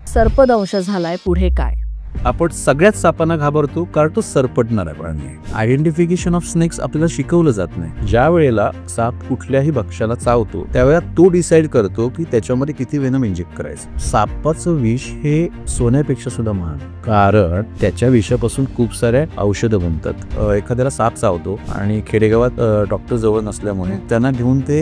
सर्पदंश झालाय, पुढे काय? आपण सगळ्यात सापांना घाबरतो कारण तो सरपटणारा प्राणी आहे. आयडेंटिफिकेशन ऑफ स्नेक्स आपल्याला शिकवलं जात नाही. ज्या वेळेला साप कुठल्याही भक्ष्याला चावतो त्यावेळेला तो डिसाईड करतो की त्याच्यामध्ये किती वेनम इंजेक्ट करायचं. सापाचं विष हे सोन्यापेक्षा सुद्धा महाग, कारण त्याच्या विषापासून खूप साऱ्या औषधं बनतात. एखाद्याला साप चावतो आणि खेडेगावात डॉक्टर जवळ नसल्यामुळे त्यांना घेऊन ते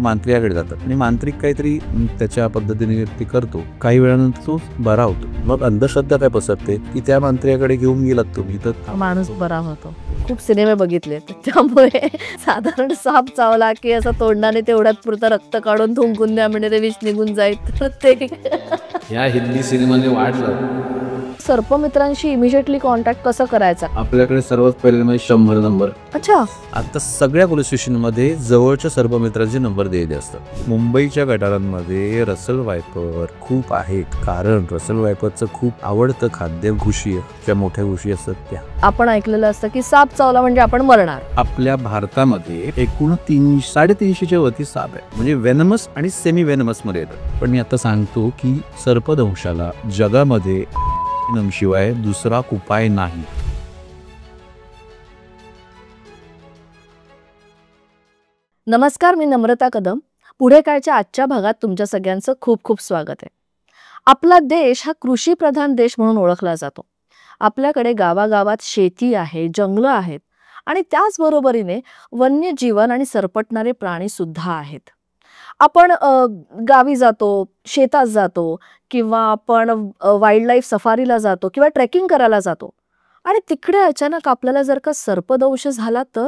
मांत्रिकाकडे जातात आणि मांत्रिक काहीतरी त्याच्या पद्धतीने ते करतो. काही वेळानंतर तो बरा होतो. मग अंधश्रद्धा काय पसरते की त्या मंत्र्याकडे घेऊन गेलात तुम्ही तर माणूस बरा होतो. खूप सिनेमे बघितले, त्यामुळे साधारण साप चावला की असं तोंडाने तेवढ्यात पुरतं रक्त काढून थुंकून द्या म्हणजे ते विष निघून जाईल. प्रत्येक या हिंदी सिनेमाने वाढलं. सर्पमित्रांशी इमिजिएटली कॉन्टॅक्ट कसं करायचा? आपल्याकडे सर्वात पहिले म्हणजे 100 नंबर. अच्छा, आता सगळ्या पोलीस स्टेशनमध्ये जवळच्या सर्पमित्रांचे नंबर दिलेले असतात. मुंबईच्या गटारांमध्ये रसल वायपर खूप आहेत, कारण रसल वायपरचं खूप आवडतं खाद्य घुशी, ज्या मोठ्या घुशी असतात त्या. आपण ऐकलेलं असतं की साप चावला म्हणजे आपण मरणार. आपल्या भारतामध्ये एकूण 300-350च्या वरती साप आहे, म्हणजे वेनमस आणि सेमी वेनमस मध्ये येतात. पण मी आता सांगतो की सर्पदंशाला जगामध्ये शिवाय दुसरा उपाय नाही. नमस्कार, मी नम्रता कदम. पुढे कायच्या आजच्या भागात तुमच्या सगळ्यांचं खूप खूप स्वागत आहे. आपला देश हा कृषी प्रधान देश म्हणून ओळखला जातो. आपल्याकडे गावागावात शेती आहे, जंगलं आहेत आणि त्याचबरोबरीने वन्यजीवन आणि सरपटणारे प्राणी सुद्धा आहेत. आपण गावी जातो, शेतात जातो किंवा आपण वाईल्ड लाईफ सफारीला जातो किंवा ट्रेकिंग करायला जातो आणि तिकडे अचानक आपल्याला जर का सर्पदंश झाला तर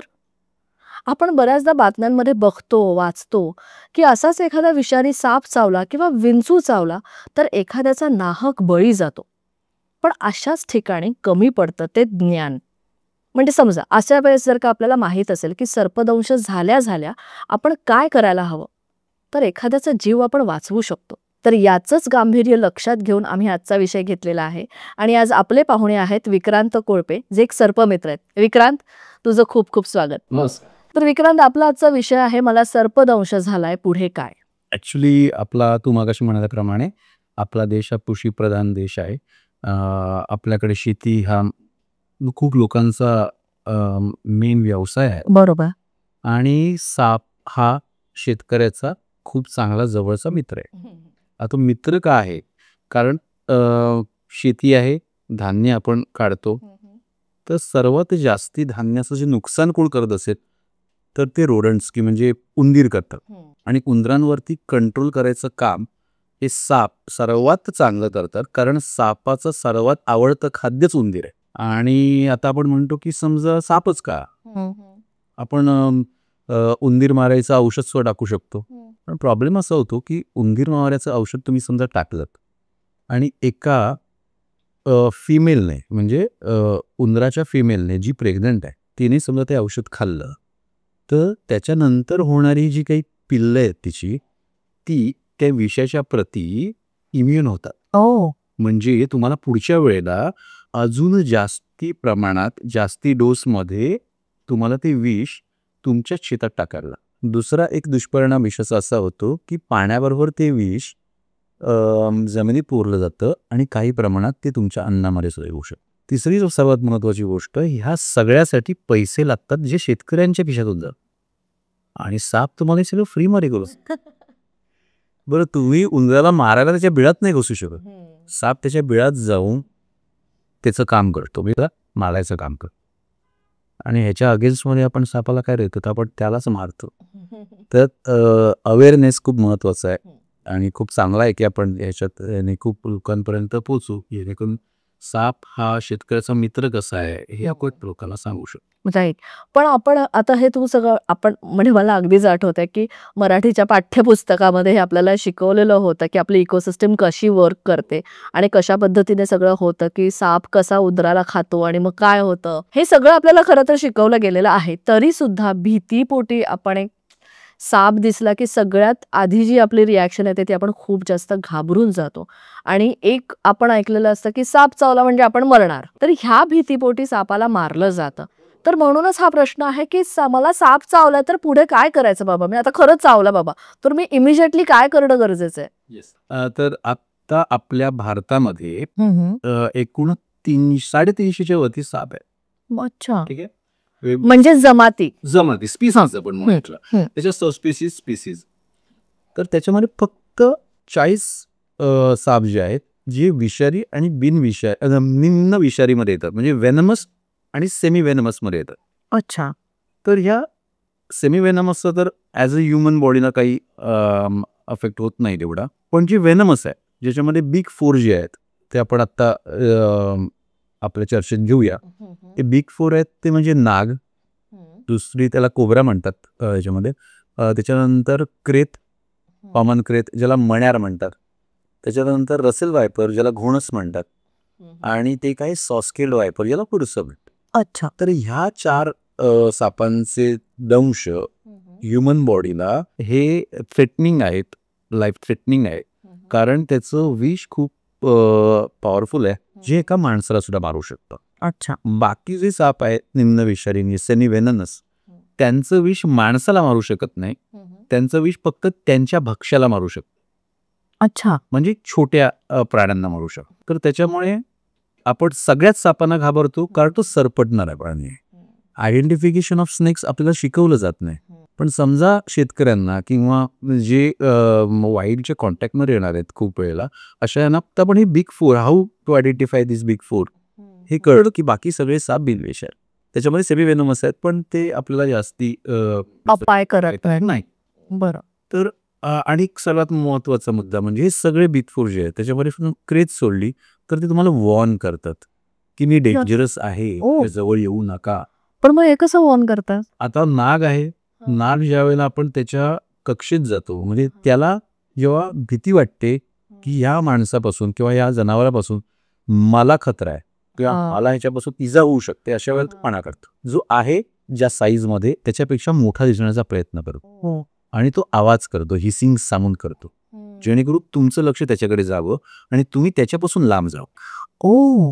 आपण बऱ्याचदा बातम्यांमध्ये बघतो, वाचतो की असाच एखादा विषारी साप चावला किंवा विंचू चावला तर एखाद्याचा नाहक बळी जातो. पण अशाच ठिकाणी कमी पडतं ते ज्ञान. म्हणजे समजा अशा वेळेस जर का आपल्याला माहीत असेल की सर्पदंश झाल्या झाल्या आपण काय करायला हवं, तर एखाद्याचा जीव आपण वाचवू शकतो. तर याचंच गांभीर्य लक्षात घेऊन आम्ही आजचा विषय घेतलेला आहे आणि आज आपले पाहुणे आहेत विक्रांत कोळपे, जे एक सर्पमित्र आहेत. विक्रांत, तुझं खूप खूप स्वागत. नमस्कार. तर विक्रांत, आपला आजचा विषय आहे मला सर्पदंश झालाय, पुढे काय? ऍक्च्युली आपला तू मागाशी म्हणाल्याप्रमाणे आपला देश हा कृषी प्रधान देश आहे. आपल्याकडे शेती हा खूप लोकांचा मेन व्यवसाय आहे. बरोबर. आणि साप हा शेतकऱ्याचा खूप चांगला जवळचा मित्र आहे. आता मित्र का आहे? कारण शेती आहे, धान्य आपण काढतो, तर सर्वात जास्ती धान्याचं जे नुकसान कोण करत असेल तर ते रोडंट्स की म्हणजे उंदीर करतात. आणि उंदरांवरती कंट्रोल करायचं काम हे साप सर्वात चांगलं करतात, कारण सापाचं सर्वात आवडतं खाद्यच उंदीर आहे. आणि आता आपण म्हणतो की समजा सापच का, आपण उंदीर मारायचं औषध सुद्धा टाकू शकतो. पण प्रॉब्लेम असा होतो की उंदीर मारायचं औषध तुम्ही समजा टाकलं आणि एका फिमेलने म्हणजे उंदराच्या फिमेलने जी प्रेग्नंट आहे तिने समजा ते औषध खाल्लं, तर त्याच्यानंतर होणारी जी काही पिल्लं आहेत तिची, ती त्या विषाच्या प्रती इम्युन होतात. म्हणजे तुम्हाला पुढच्या वेळेला अजून जास्ती प्रमाणात जास्ती डोसमध्ये तुम्हाला ते विष तुमच्या शेतात टाकायला. दुसरा एक दुष्परिणाम विषाचा असा होतो की पाण्याबरोबर ते विष जमिनीत पुरलं जातं आणि काही प्रमाणात ते तुमच्या अन्नामध्ये सुद्धा येऊ शकतं. तिसरी सर्वात महत्त्वाची गोष्ट, ह्या सगळ्यासाठी पैसे लागतात जे शेतकऱ्यांच्या खिशातून जातात. आणि साप तुम्हाला सगळं फ्रीमध्ये करू. बरं, तुम्ही उंदराला मारायला त्याच्या बिळात नाही घुसू शकत. साप त्याच्या बिळात जाऊन त्याचं काम करतो, मी मारायचं काम करतो. आणि ह्याच्या अगेन्स्टमध्ये आपण सापाला काय राहतो तर आपण त्यालाच मारतो. तर अवेअरनेस खूप महत्त्वाचा आहे आणि खूप चांगला आहे की आपण ह्याच्यात खूप लोकांपर्यंत पोहोचू, जेणेकरून साप हा शेतकऱ्याचा मित्र कसा आहे हे आपण लोकांना सांगू शकतो. राईट. पण आपण आता हे तू सगळं आपण म्हणजे मला अगदीच आठवत आहे की मराठीच्या पाठ्यपुस्तकामध्ये हे आपल्याला शिकवलेलं होतं की आपली इकोसिस्टम कशी वर्क करते आणि कशा पद्धतीने सगळं होतं, की साप कसा उंदराला खातो आणि मग काय होतं, हे सगळं आपल्याला खरं तर शिकवलं गेलेलं आहे. तरी सुद्धा भीतीपोटी आपण एक साप दिसला की सगळ्यात आधी जी आपली रिॲक्शन येते ती आपण खूप जास्त घाबरून जातो आणि एक आपण ऐकलेलं असतं की साप चावला म्हणजे आपण मरणार. तर ह्या भीतीपोटी सापाला मारलं जातं. तर म्हणूनच हा प्रश्न आहे की मला साप चावला तर पुढे काय करायचं बाबा, मी आता खरंच चावला बाबा, तर मी इमिजिएटली काय करणं गरजेचं आहे? तर आता आपल्या भारतामध्ये एकूण 350-350च्या वरती साप आहे. अच्छा, ठीक आहे, म्हणजे जमाती जमाती स्पीसांचं पण म्हटलं त्याच्या स्पीसीज. तर त्याच्यामध्ये फक्त 40 साप जे आहेत जे विषारी आणि निम्न विषारीमध्ये येतात, म्हणजे वेनमस आणि सेमी वेनमस मध्ये येतात. अच्छा, तर ह्या सेमी वेनमसचा तर ॲज अ ह्युमन बॉडीला काही अफेक्ट होत नाही तेवढा, पण जे वेनमस आहे ज्याच्यामध्ये बिग 4 जे आहेत ते आपण आत्ता आपल्या चर्चेत घेऊया. ते बिग 4 आहेत ते म्हणजे नाग, दुसरी त्याला कोब्रा म्हणतात याच्यामध्ये, त्याच्यानंतर क्रेत, कॉमन क्रेत ज्याला मण्यार म्हणतात, त्याच्यानंतर रसेल वायपर ज्याला घोणस म्हणतात, आणि ते काही सॉस्केल्ड वायपर ज्याला पुरुषं म्हणतात. अच्छा, तर ह्या 4 सापांचे दंश ह्युमन बॉडीला हे थ्रेटनिंग आहेत, लाईफ थ्रेटनिंग आहे, कारण त्याचं विष खूप पॉवरफुल आहे जे एका माणसाला सुद्धा मारू शकतं. अच्छा, बाकी जे साप आहेत निम्न विषारी सेमी वेननस, त्यांचं विष माणसाला मारू शकत नाही, त्यांचं विष फक्त त्यांच्या भक्ष्याला मारू शकतं. अच्छा, म्हणजे छोट्या प्राण्यांना मारू शकतो. तर त्याच्यामुळे आपण सगळ्याच सापांना घाबरतो कारण तो सरपटणारा प्राणी आहे. आयडेंटिफिकेशन ऑफ स्नेक्स आपल्याला शिकवलं जात नाही, पण समजा शेतकऱ्यांना किंवा जे वाईल्डच्या कॉन्टॅक्टमध्ये येणार आहेत खूप वेळेला, अशा यांना आपण हे big 4 how to identify this big 4 हे कळलं की बाकी सगळे साप बिनविष आहेत. त्याच्यामध्ये सेमी वेनमस आहेत पण ते आपल्याला जास्ती अपाय करत नाही. बरं, तर आणि एक सर्वात महत्त्वाचा मुद्दा म्हणजे हे सगळे बिग 4 जे आहेत त्याच्यामध्ये क्रेज सोडली तर ते तुम्हाला वॉर्न करतात की मी डेंजरस आहे, जवळ येऊ नका. पण मग हे कसं वॉर्न करतात? आता नाग आहे, नाग ज्या वेळेला आपण त्याच्या कक्षेत जातो म्हणजे त्याला जेव्हा भीती वाटते की या माणसापासून किंवा या जनावरापासून मला खतरा आहे किंवा मला ह्याच्यापासून इजा होऊ शकते, अशा वेळेला तो पाणा करतो. जो आहे ज्या साईजमध्ये त्याच्यापेक्षा मोठा दिसण्याचा प्रयत्न करतो आणि तो आवाज करतो, हिसिंग साऊंड करतो, जेणेकरून तुमचं लक्ष त्याच्याकडे जावं आणि तुम्ही त्याच्यापासून लांब जावं.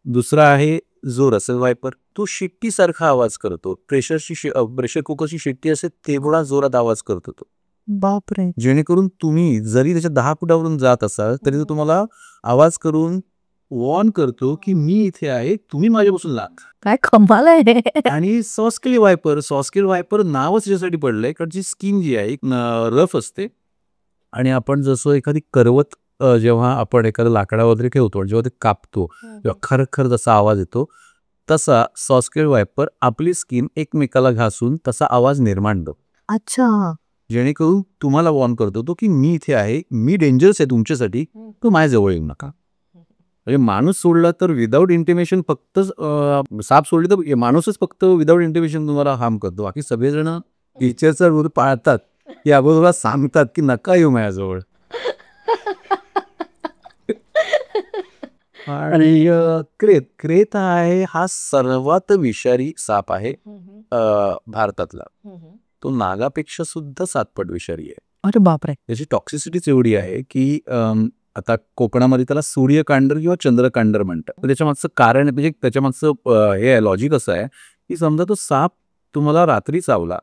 दुसरा आहे जो रसेल वायपर, तो शिट्टीसारखा आवाज करतो, प्रेशर कुकरची शिट्टी असते तेवढा जोरात आवाज करतो तो. बापरे, जेणेकरून तुम्ही जरी त्याच्या 10 फुटावरून जात असाल तरी तो तुम्हाला आवाज करून वॉर्न करतो की मी इथे आहे, तुम्ही माझ्यापासून लांब. काय कमाल आहे. आणि सॉस्केल वायपर नावच याच्यासाठी पडलंय कारण जी स्किन जी आहे रफ असते आणि आपण जसं एखादी करवत जेव्हा आपण एखाद्या लाकडावर ठेवतो जेव्हा ते कापतो तेव्हा खरखर जसा आवाज येतो तसा सॉस्केल वायपर आपली स्किन एकमेकाला घासून तसा आवाज निर्माण करतो. अच्छा, जेणेकरून तुम्हाला वॉर्न करतो तो की मी इथे आहे, मी डेंजरस आहे तुमच्यासाठी, तो माझ्याजवळ येऊ नका. म्हणजे माणूस सोडला तर विदाऊट इंटिमेशन फक्त साप सोडली तर माणूसच फक्त विदाऊट इंटिमेशन तुम्हाला हार्म करतो. बाकी सगळेजण नेचरचा रूल पाळतात की अगोदर सांगतात की नका येऊ माझ्याजवळ. आणि क्रेत आहे हा सर्वात विषारी साप आहे भारतातला. तो नागापेक्षा सुद्धा 7 पट विषारी आहे. अरे बापरे, त्याची टॉक्सिसिटीच एवढी आहे की आता कोकणामध्ये त्याला सूर्यकांडर किंवा चंद्रकांडर म्हणतात. त्याच्यामागचं कारण म्हणजे त्याच्यामागचं हे लॉजिक असं आहे की समजा तो साप तुम्हाला रात्री चावला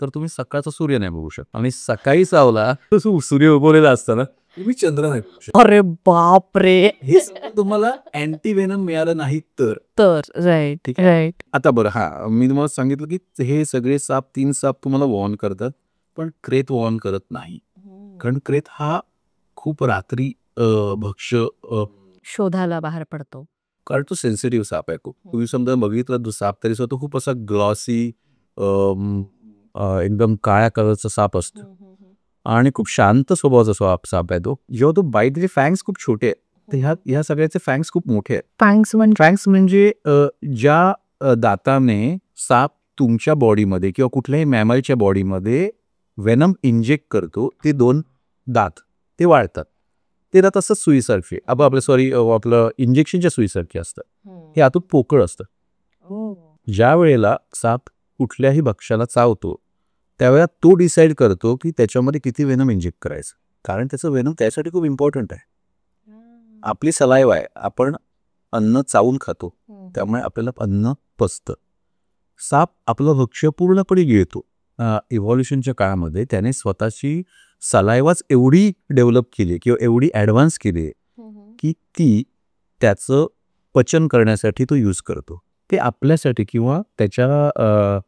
तर तुम्ही सकाळचा सूर्य नाही बघू शकता आणि सकाळी चावला तर सूर्य उगवलेला असताना तुम्ही चंद्र नाही बघू शकता. अरे बापरे, हे तुम्हाला अँटी वेनम मिळालं नाही तर राईट, ठीक आहे. राईट. आता बरं मी तुम्हाला सांगितलं की हे सगळे 3 साप तुम्हाला वॉर्न करतात पण क्रेत वॉर्न करत नाही कारण क्रेत हा खूप रात्री भक्ष्य शोधायला बाहेर पडतो कारण तो सेन्सिटिव्ह साप आहे खूप. तुम्ही समजा बघितलं साप तरी तो खूप असा ग्लॉसी एकदम काळ्या कलरचा साप असतो आणि खूप शांत स्वभावाचा साप आहे तो. जेव्हा तो बाईट त्याचे फँग्स खूप छोटे आहेत तर ह्या सगळ्याचे फँग्स खूप मोठे आहेत. फँग्स म्हणजे ज्या दाताने साप तुमच्या बॉडीमध्ये किंवा कुठल्याही मॅमलच्या बॉडीमध्ये वेनम इंजेक्ट करतो ते 2 दात ते वाळतात. ते दात असतात सुईसारखे आपलं इंजेक्शनच्या सुईसारखे असतात. हे आतून पोकळ असतं. ज्या वेळेला साप कुठल्याही भक्ष्याला चावतो त्यावेळेला तो डिसाईड करतो की त्याच्यामध्ये किती वेनम इंजेक्ट करायचं कारण त्याचं वेनम त्यासाठी खूप इम्पॉर्टंट आहे. आपली सलाइवा आहे, आपण अन्न चावून खातो त्यामुळे आपल्याला अन्न पचतं. साप आपलं भक्ष्य पूर्णपणे गिळतो. इव्हॉल्युशनच्या काळामध्ये त्याने स्वतःची सलायवाच एवढी डेव्हलप केली किंवा एवढी ॲडव्हान्स केली की ती त्याचं पचन करण्यासाठी तो यूज करतो. ते आपल्यासाठी किंवा त्याच्या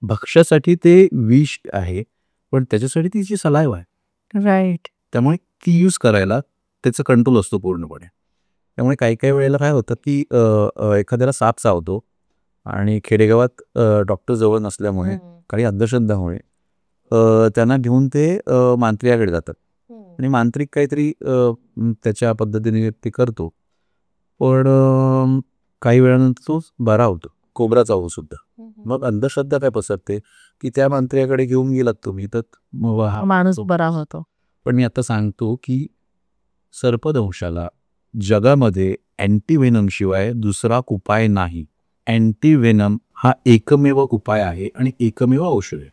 भक्ष्यासाठी ते विष आहे, पण त्याच्यासाठी तिची सलायवा आहे. राईट. त्यामुळे ती यूज करायला त्याचा कंट्रोल असतो पूर्णपणे. त्यामुळे काही काही वेळेला काय होतं की एखाद्याला साप चावतो आणि खेडेगावात डॉक्टर जवळ नसल्यामुळे काही अंधश्रद्धामुळे त्यांना घेऊन ते मांत्रिकाकडे जातात आणि मांत्रिक काहीतरी त्याच्या पद्धतीने ते करतो, पण काही वेळानंतर तो बरा होतो, कोबरा चावू सुद्धा. मग अंधश्रद्धा काय पसरते की त्या मांत्रिकाकडे घेऊन गेलात तुम्ही तर माणूस बरा होतो. पण मी आता सांगतो की सर्पदंशाला जगामध्ये अँटीव्हेनम शिवाय दुसरा उपाय नाही. अँटीव्हेनम हा एकमेव उपाय आहे आणि एकमेव औषध आहे.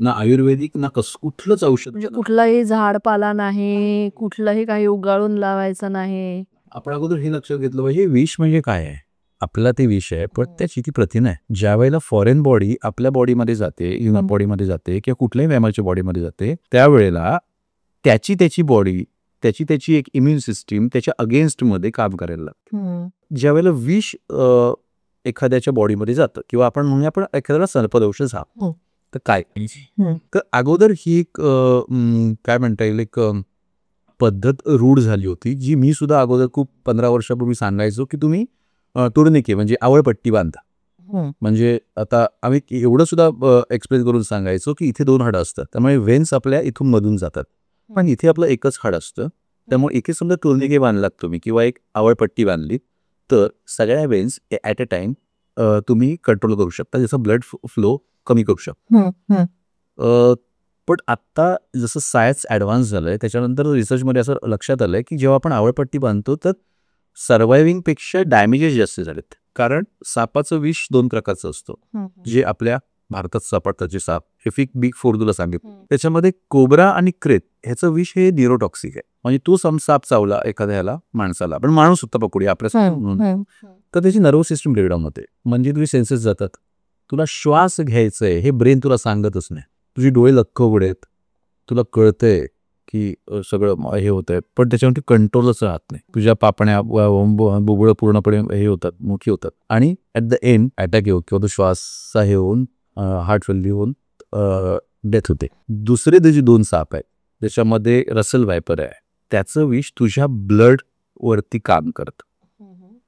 ना आयुर्वेदिक ना कुठलंच औषध म्हणजे कुठलाही झाडपाला नाही, कुठलंही काही उगाळून लावायचं नाही. आपण अगोदर हे लक्षात घेतलं पाहिजे विष म्हणजे काय आहे. आपला ते विष आहे, पण त्याची ती प्रथिन आहे. ज्या वेळेला फॉरेन बॉडी आपल्या बॉडीमध्ये जाते, ह्युमन बॉडीमध्ये जाते किंवा कुठल्याही व्यायामाच्या बॉडीमध्ये जाते, त्यावेळेला त्याची बॉडी त्याची एक इम्युन सिस्टीम त्याच्या अगेन्स्टमध्ये काम करायला लागते. ज्यावेळेला विष एखाद्याच्या बॉडीमध्ये जातं किंवा आपण म्हणूया आपण एखाद्याला सर्पदंश झाला तर काय, तर अगोदर ही एक काय म्हणता येईल एक पद्धत रूढ झाली होती, जी मी सुद्धा अगोदर खूप 15 वर्षापूर्वी सांगायचो की तुम्ही तुर्निके म्हणजे आवळपट्टी बांधा. म्हणजे आता आम्ही एवढं सुद्धा एक्सप्लेन करून सांगायचो की इथे 2 हाडं असतात, त्यामुळे वेन्स आपल्या इथून मधून जातात, पण इथे आपलं एकच हाड असतं. त्यामुळे इथे समजा तुर्निके बांधलात तुम्ही किंवा एक आवळपट्टी बांधली तर सगळ्या वेन्स ॲट अ टाइम तुम्ही कंट्रोल करू शकता, जसं ब्लड फ्लो कमी करू शकता. पण आत्ता जसं सायन्स ॲडव्हान्स झालं आहे त्याच्यानंतर रिसर्चमध्ये असं लक्षात आलं आहे की जेव्हा आपण आवळपट्टी बांधतो तर सर्वायव्हिंगपेक्षा डॅमेजेस जास्त झालेत. कारण सापाचं विष 2 प्रकारचं असतं, जे आपल्या भारतात सापडतात. जे साप हे बिग 4 तुला सांगितलं, त्याच्यामध्ये कोबरा आणि क्रेत ह्याचं विष हे न्यूरोटॉक्सिक आहे. म्हणजे तो साप चावला एखाद्याला माणसाला, पण माणूस होता पकडूया आपल्यासाठी म्हणून, तर त्याची नर्वस सिस्टम ब्रेकडाऊन होते. म्हणजे तुझे सेन्सेस जातात, तुला श्वास घ्यायचंय हे ब्रेन तुला सांगतच नाही, तुझी डोळे लख्ख उघडे आहेत, तुला कळतंय की सगळं हे होतंय, पण त्याच्यावरती कंट्रोलच राहत नाही. तुझ्या पापण्या बुबुळं पूर्णपणे हे होतात, मुखी होतात आणि ॲट द एंड अटॅक येऊ किंवा तो श्वास हे होऊन हार्ट फेल्युअर होऊन डेथ होते. दुसरे जे 2 साप आहेत त्याच्यामध्ये रसल वायपर आहे, त्याचं विष तुझ्या ब्लड वरती काम करतं.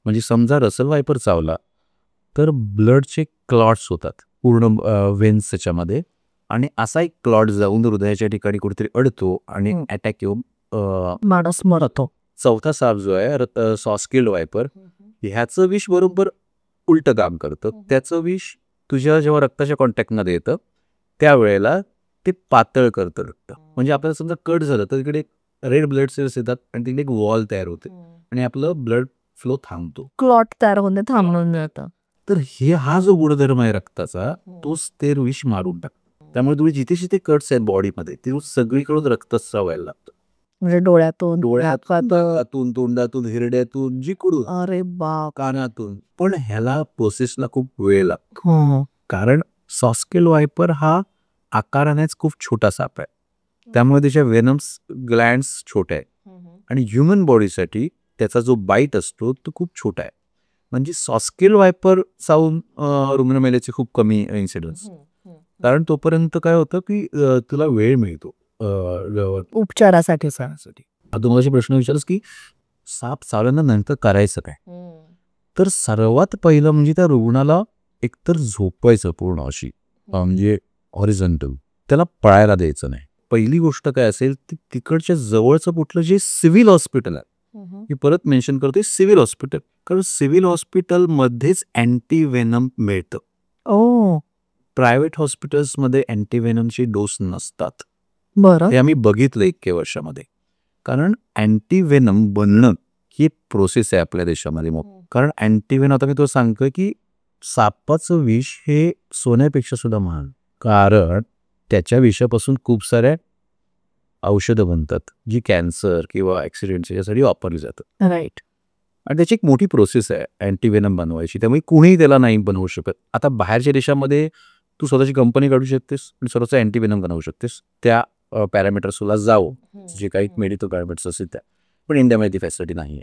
म्हणजे समजा रसल वायपर चावला तर ब्लडचे क्लॉट्स होतात पूर्ण वेन्स त्याच्यामध्ये, आणि असा एक क्लॉट जाऊन हृदयाच्या ठिकाणी कुठेतरी अडतो आणि अटॅक येऊन माणूस मरतो. चौथा साप जो आहे सॉस्किल्ड वायपर, ह्याचं विष बरोबर उलटं काम करतं. त्याचं विष तुझ्या जेव्हा रक्ताच्या कॉन्टॅक्टमध्ये येतं त्यावेळेला ते पातळ करतं रक्त. म्हणजे आपल्याला समजा कट झालं तर तिकडे रेड ब्लड सेल्स येतात आणि तिकडे एक वॉल तयार होते आणि आपलं ब्लड फ्लो थांबतो, क्लॉट तयार होऊन थांबून जातं. तर हा जो गुणधर्म आहे रक्ताचा तोच ते विष मारून टाकतो. त्यामुळे तुम्ही जिथे जिथे कट्स आहेत बॉडीमध्ये ते सगळीकडून रक्तस्राव व्हायला लागतं. म्हणजे डोळ्यातून, डोळ्यातून, तोंडातून, हिरड्यातून, जिकडून, अरे बाप, कानातून. पण ह्याला प्रोसेसला खूप वेळ लागतो, कारण सॉस्केल वायपर हा आकारानेच खूप छोटा साप आहे, त्यामुळे त्याच्या वेनम्स ग्लँड्स छोट्या आहेत आणि ह्युमन बॉडीसाठी त्याचा जो बाईट असतो तो खूप छोटा आहे. म्हणजे सॉस्केल वायपर चावून रुग्ण मेलेचे खूप कमी इन्सिडेंट्स, कारण तोपर्यंत काय होतं की तुला वेळ मिळतो उपचारासाठी. आता मला प्रश्न विचारस की साप चावल्यानंतर करायचं काय, तर सर्वात पहिलं म्हणजे त्या रुग्णाला एकतर झोपवायचं पूर्ण अशी, म्हणजे हॉरिझॉन्टल, त्याला पळायला द्यायचं नाही. पहिली गोष्ट काय असेल ती तिकडच्या जवळचं कुठलं जे सिव्हिल हॉस्पिटल आहे, मी परत मेन्शन करतोय सिव्हिल हॉस्पिटल, कारण सिव्हिल हॉस्पिटलमध्येच अँटीव्हेनम मिळतं. प्रायव्हेट हॉस्पिटल्समध्ये अँटीव्हेनमचे डोस नसतात. बरं, हे आम्ही बघितलं इतक्या वर्षामध्ये, कारण अँटीव्हेनम बनणं ही प्रोसेस आहे आपल्या देशामध्ये. मग कारण अँटीव्हेनम, आता मी तुला सांगतोय की सापाचं विष हे सोन्यापेक्षा सुद्धा महाग, कारण त्याच्या विषापासून खूप साऱ्या औषधं बनतात जी कॅन्सर किंवा ॲक्सिडेंट्स यासाठी वापरली जातात. राईट. आणि त्याची एक मोठी प्रोसेस आहे अँटीव्हेनम बनवायची, त्यामुळे कुणीही त्याला नाही बनवू शकत. आता बाहेरच्या देशामध्ये तू स्वतःची कंपनी काढू शकतेस आणि स्वतःचा अँटीव्हेनम बनवू शकतेस, त्या पॅरामीटर्सला जावं, जे काही मेडिकल पॅरामीटर्स असतील त्या. पण इंडियामध्ये ती फॅसिलिटी नाही आहे.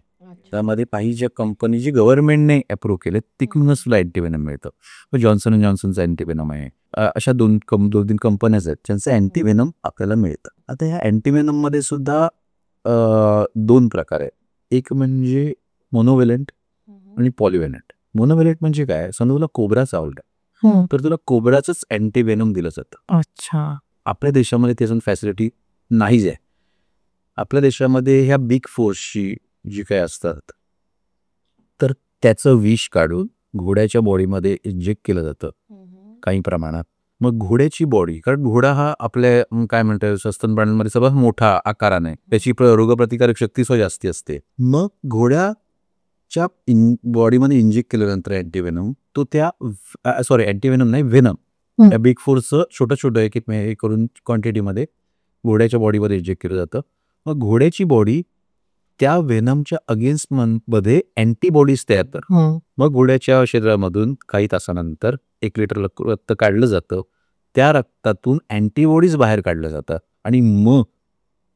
त्यामध्ये पाहिजे कंपनी जी गव्हर्नमेंटने अप्रूव्ह केले तिकडूनच तुला अँटीव्हेनम मिळतं. जॉन्सन अँड जॉन्सनचं अँटीव्हेनम आहे. अशा दोन तीन कंपन्याज आहेत ज्यांचं अँटीव्हेनम आपल्याला मिळतं. आता ह्या अँटीव्हेनममध्ये सुद्धा 2 प्रकार आहेत. एक म्हणजे मोनोव्हॅलेंट आणि पॉलिव्हॅलेंट. मोनोव्हॅलेंट म्हणजे काय, समजा तुला कोब्रा चावला तर तुला कोब्राचंच अँटीव्हेनम दिलं जातं. अच्छा. आपल्या देशामध्ये त्याचं फॅसिलिटी नाहीच आहे. आपल्या देशामध्ये ह्या बिग फोर्सची जी काही असतात तर त्याचं विष काढून घोड्याच्या बॉडीमध्ये इंजेक्ट केलं जातं काही प्रमाणात. मग घोड्याची बॉडी, कारण घोडा हा आपल्या काय म्हणतात सस्तन प्राण्यांमध्ये सर्वात मोठा आकाराने, त्याची रोगप्रतिकारक शक्ती जास्ती असते. मग घोड्याच्या बॉडीमध्ये इंजेक्ट केल्यानंतर अँटीव्हेनम तो त्या अँटीव्हेनम नाही व्हेनम त्या बिग फोर्सचं छोटं छोटं एक हे करून क्वांटिटीमध्ये घोड्याच्या बॉडीमध्ये इंजेक्ट केलं जातं. मग घोड्याची बॉडी त्या व्हेनमच्या अगेन्स्ट मध्ये अँटीबॉडीज तयार करतात. मग घोड्याच्या शरीरामधून काही तासानंतर 1 लिटर रक्त काढलं जातं. त्या रक्तातून अँटीबॉडीज बाहेर काढल्या जातात आणि मग